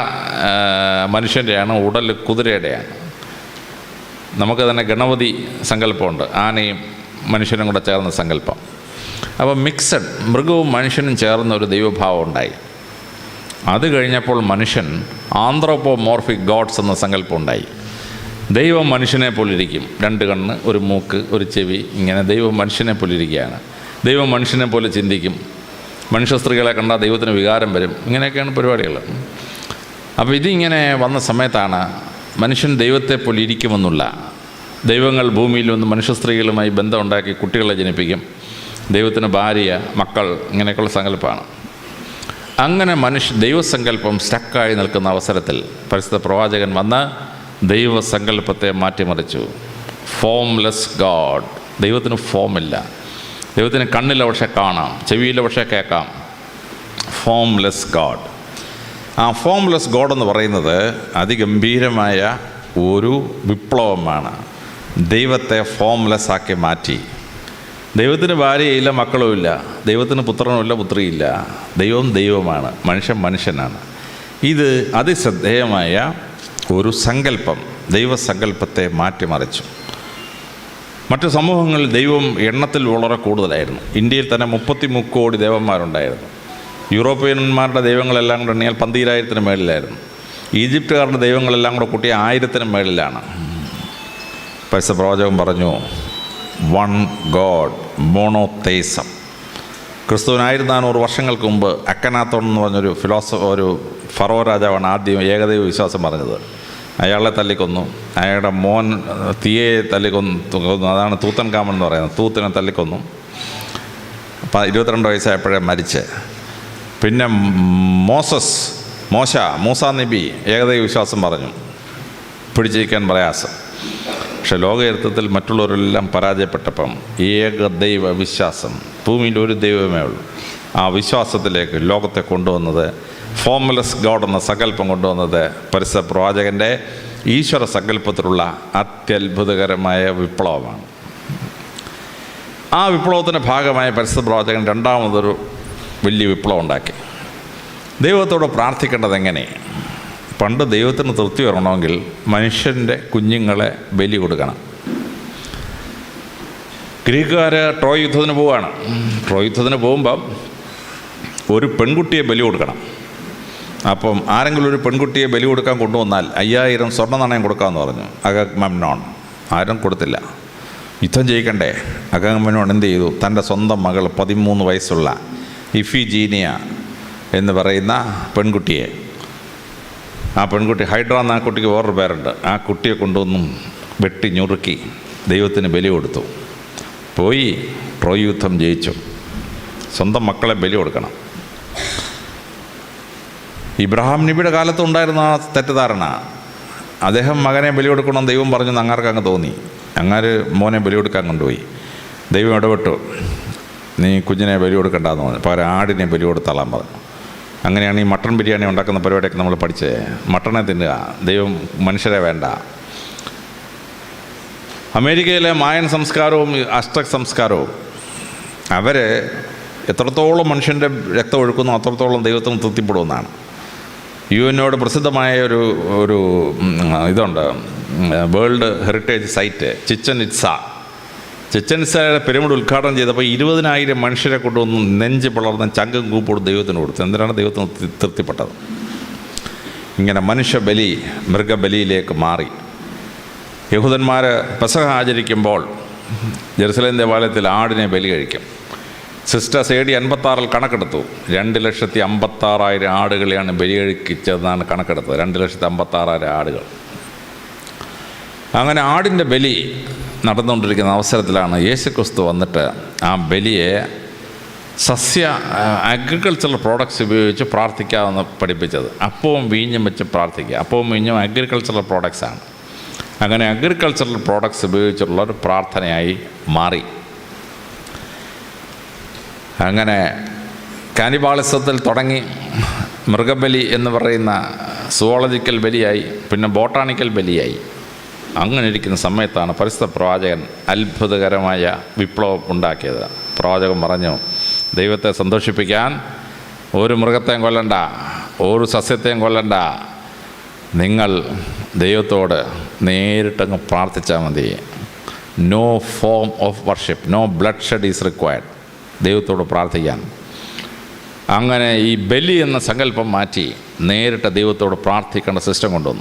മനുഷ്യൻ്റെയാണ്, ഉടൽ കുതിരയുടെയാണ്. നമുക്ക് തന്നെ ഗണപതി സങ്കല്പമുണ്ട്, ആനയും മനുഷ്യനും കൂടെ ചേർന്ന സങ്കല്പം. അപ്പോൾ മിക്സഡ്, മൃഗവും മനുഷ്യനും ചേർന്ന ഒരു ദൈവഭാവം ഉണ്ടായി. അത് കഴിഞ്ഞപ്പോൾ മനുഷ്യൻ ആന്ത്രോപോമോർഫിക് ഗോഡ്സ് എന്ന സങ്കല്പം ഉണ്ടായി. ദൈവം മനുഷ്യനെ പോലിരിക്കും, 2 കണ്ണ്, ഒരു മൂക്ക്, ഒരു ചെവി, ഇങ്ങനെ ദൈവം മനുഷ്യനെ പോലിരിക്കുകയാണ്. ദൈവം മനുഷ്യനെ പോലെ ചിന്തിക്കും, മനുഷ്യ സ്ത്രീകളെ കണ്ടാൽ ദൈവത്തിന് വികാരം വരും, ഇങ്ങനെയൊക്കെയാണ് പരിപാടികൾ. അപ്പോൾ ഇതിങ്ങനെ വന്ന സമയത്താണ് മനുഷ്യൻ ദൈവത്തെ പോലെ ഇരിക്കുമെന്നുള്ള, ദൈവങ്ങൾ ഭൂമിയിൽ വന്ന് മനുഷ്യ സ്ത്രീകളുമായി ബന്ധമുണ്ടാക്കി കുട്ടികളെ ജനിപ്പിക്കും, ദൈവത്തിന് ഭാര്യ, മക്കൾ, ഇങ്ങനെയൊക്കെയുള്ള സങ്കല്പമാണ്. അങ്ങനെ ദൈവസങ്കല്പം സ്റ്റക്കായി നിൽക്കുന്ന അവസരത്തിൽ പരിശുദ്ധ പ്രവാചകൻ വന്ന് ദൈവസങ്കല്പത്തെ മാറ്റിമറിച്ചു. Formless God. ദൈവത്തിന് ഫോമില്ല. ദൈവത്തിന് കണ്ണില്ല പക്ഷെ കാണാം, ചെവിയില്ല പക്ഷെ കേൾക്കാം. Formless God. ആ ഫോംലെസ് ഗോഡ് എന്ന് പറയുന്നത് അതിഗംഭീരമായ ഒരു വിപ്ലവമാണ്. ദൈവത്തെ ഫോംലെസ് ആക്കി മാറ്റി. ദൈവത്തിന് ഭാര്യയില്ല, മക്കളുമില്ല. ദൈവത്തിന് പുത്രനുമില്ല, പുത്രിയില്ല. ദൈവം ദൈവമാണ്, മനുഷ്യൻ മനുഷ്യനാണ്. ഇത് അതിശ്രദ്ധേയമായ ഒരു സങ്കല്പം ദൈവസങ്കല്പത്തെ മാറ്റിമറിച്ചു. മറ്റു സമൂഹങ്ങളിൽ ദൈവം എണ്ണത്തിൽ വളരെ കൂടുതലായിരുന്നു. ഇന്ത്യയിൽ തന്നെ 33 കോടി ദേവന്മാരുണ്ടായിരുന്നു. യൂറോപ്യന്മാരുടെ ദൈവങ്ങളെല്ലാം കൂടെ എണ്ണിയാൽ 12,000 മേളിലായിരുന്നു. ഈജിപ്തുകാരുടെ ദൈവങ്ങളെല്ലാം കൂടെ കൂട്ടിയ 1000 മേളിലാണ്. പരിശുദ്ധ പ്രവാചകൻ പറഞ്ഞു, വൺ ഗോഡ്, മോണോതെയിസം. ക്രിസ്തുവിന് 1400 വർഷങ്ങൾക്ക് മുമ്പ് അക്കനാത്തോൺ എന്ന് പറഞ്ഞൊരു ഒരു ഫറോ രാജാവാണ് ആദ്യം ഏകദൈവ വിശ്വാസം പറഞ്ഞത്. അയാളെ തല്ലിക്കൊന്നു. അയാളുടെ മോൻ തീയെ തല്ലിക്കൊന്നു. അതാണ് തൂത്തൻകാമൻ എന്ന് പറയുന്നത്. തൂത്തിനെ തല്ലിക്കൊന്നു. 22 വയസ്സായപ്പോഴേ മരിച്ച്. പിന്നെ മൂസ നബി ഏകദൈവ വിശ്വാസം പറഞ്ഞു. പിടിച്ചിരിക്കാൻ പ്രയാസം. പക്ഷെ ലോകചരിത്രത്തിൽ മറ്റുള്ളവരെല്ലാം പരാജയപ്പെട്ടപ്പം ഏകദൈവ വിശ്വാസം, ഭൂമിയിൽ ഒരു ദൈവമേ ഉള്ളൂ, ആ വിശ്വാസത്തിലേക്ക് ലോകത്തെ കൊണ്ടുവന്നത്, ഫോംലെസ് ഗോഡ് എന്ന സങ്കല്പം കൊണ്ടുവന്നത് പരിശുദ്ധ പ്രവാചകൻ്റെ ഈശ്വര സങ്കല്പത്തിലുള്ള അത്യത്ഭുതകരമായ വിപ്ലവമാണ്. ആ വിപ്ലവത്തിൻ്റെ ഭാഗമായ പരിശുദ്ധ പ്രവാചകൻ രണ്ടാമതൊരു വലിയ വിപ്ലവം ഉണ്ടാക്കി. ദൈവത്തോട് പ്രാർത്ഥിക്കേണ്ടത് എങ്ങനെ? പണ്ട് ദൈവത്തിന് തൃപ്തി വരണമെങ്കിൽ മനുഷ്യൻ്റെ കുഞ്ഞുങ്ങളെ ബലി കൊടുക്കണം. ഗ്രീക്കുകാർ ട്രോയ് യുദ്ധത്തിന് പോവുകയാണ്. ട്രോയ് യുദ്ധത്തിന് പോകുമ്പം ഒരു പെൺകുട്ടിയെ ബലി കൊടുക്കണം. അപ്പം ആരെങ്കിലും ഒരു പെൺകുട്ടിയെ ബലി കൊടുക്കാൻ കൊണ്ടുവന്നാൽ 5000 സ്വർണ്ണ നാണയം കൊടുക്കാമെന്ന് പറഞ്ഞു. അഗമെമ്നോൺ ആരും കൊടുത്തില്ല. യുദ്ധം ജയിക്കണ്ടേ? അഗമെമ്നോൺ എന്ത് ചെയ്തു? തൻ്റെ സ്വന്തം മകൾ 13 വയസ്സുള്ള ഇഫിജീനിയ എന്ന് പറയുന്ന പെൺകുട്ടിയെ, ആ പെൺകുട്ടി ഹൈഡ്ര എന്ന ആ കുട്ടിക്ക് വേറൊരു പേരുണ്ട്, ആ കുട്ടിയെ കൊണ്ടുവന്നും വെട്ടി ഞുറുക്കി ദൈവത്തിന് ബലി കൊടുത്തു. പോയി ട്രോയ് യുദ്ധം ജയിച്ചു. സ്വന്തം മക്കളെ ബലി കൊടുക്കണം. ഇബ്രാഹിം നബിയുടെ കാലത്തുണ്ടായിരുന്ന ആ തെറ്റിദ്ധാരണ. അദ്ദേഹം മകനെ ബലി കൊടുക്കണം ദൈവം പറഞ്ഞു. അങ്ങാർക്ക് അങ്ങ് തോന്നി. അങ്ങാര് മോനെ ബലി കൊടുക്കാൻ കൊണ്ടുപോയി. ദൈവം ഇടപെട്ടു. നീ കുഞ്ഞിനെ ബലി കൊടുക്കണ്ടെന്ന് പറഞ്ഞു. പകരം ആടിനെ ബലി കൊടുത്താളാൻ പറഞ്ഞു. അങ്ങനെയാണ് ഈ മട്ടൺ ബിരിയാണി ഉണ്ടാക്കുന്ന പരിപാടിയൊക്കെ നമ്മൾ പഠിച്ചത്. മട്ടണെ തിന്നുക, ദൈവം മനുഷ്യരെ വേണ്ട. അമേരിക്കയിലെ മായൻ സംസ്കാരവും അസ്ട്രക് സംസ്കാരവും അവർ എത്രത്തോളം മനുഷ്യൻ്റെ രക്തം ഒഴുക്കുന്നു അത്രത്തോളം ദൈവത്തിന് തൃപ്തിപ്പെടുമെന്നാണ്. യുഎന്നോട് പ്രസിദ്ധമായ ഒരു ഇതുണ്ട്, വേൾഡ് ഹെറിറ്റേജ് സൈറ്റ് ചിച്ചൻ ഇറ്റ്സയുടെ പിരമിഡ് ഉദ്ഘാടനം ചെയ്തപ്പോൾ 20,000 മനുഷ്യരെ കൊണ്ടുവന്ന് നെഞ്ച് പിളർന്ന് ചങ്കും കൂപ്പോടും ദൈവത്തിന് കൊടുത്തു. എന്തിനാണ് ദൈവത്തിന് തൃപ്തിപ്പെട്ടത്? ഇങ്ങനെ മനുഷ്യബലി മൃഗബലിയിലേക്ക് മാറി. യഹൂദന്മാർ പെസഹ ആചരിക്കുമ്പോൾ ജെറുസലേം ദേവാലയത്തിൽ ആടിനെ ബലി കഴിക്കും. Sisters AD 56 കണക്കെടുത്തു. 2,56,000 ആടുകളെയാണ് ബലി കഴിച്ചതെന്നാണ് കണക്കെടുത്തത്. 2,56,000 ആടുകൾ. അങ്ങനെ ആടിൻ്റെ ബലി നടന്നുകൊണ്ടിരിക്കുന്ന അവസരത്തിലാണ് യേശുക്രിസ്തു വന്നിട്ട് ആ ബലിയെ അഗ്രികൾച്ചറൽ പ്രോഡക്ട്സ് ഉപയോഗിച്ച് പ്രാർത്ഥിക്കാമെന്ന് പഠിപ്പിച്ചത്. അപ്പവും വീഞ്ഞും വെച്ച് പ്രാർത്ഥിക്കുക. അപ്പവും വീഞ്ഞും അഗ്രികൾച്ചറൽ പ്രോഡക്ട്സാണ്. അങ്ങനെ അഗ്രികൾച്ചറൽ പ്രോഡക്ട്സ് ഉപയോഗിച്ചുള്ള ഒരു പ്രാർത്ഥനയായി മാറി. അങ്ങനെ കാനിബാളിസത്തിൽ തുടങ്ങി മൃഗബലി എന്ന് പറയുന്ന സുവോളജിക്കൽ ബലിയായി, പിന്നെ ബോട്ടാണിക്കൽ ബലിയായി. അങ്ങനെ ഇരിക്കുന്ന സമയത്താണ് പരിശുദ്ധ പ്രവാചകൻ അത്ഭുതകരമായ വിപ്ലവം ഉണ്ടാക്കിയത്. പ്രവാചകൻ പറഞ്ഞു, ദൈവത്തെ സന്തോഷിപ്പിക്കാൻ ഒരു മൃഗത്തെയും കൊല്ലണ്ട, ഒരു സസ്യത്തെയും കൊല്ലണ്ട, നിങ്ങൾ ദൈവത്തോട് നേരിട്ടങ്ങ് പ്രാർത്ഥിച്ചാൽ മതി. No form of worship, no bloodshed is required. ദൈവത്തോട് പ്രാർത്ഥിക്കാൻ. അങ്ങനെ ഈ ബലി എന്ന സങ്കല്പം മാറ്റി നേരിട്ട് ദൈവത്തോട് പ്രാർത്ഥിക്കേണ്ട സിസ്റ്റം കൊണ്ടുവന്നു.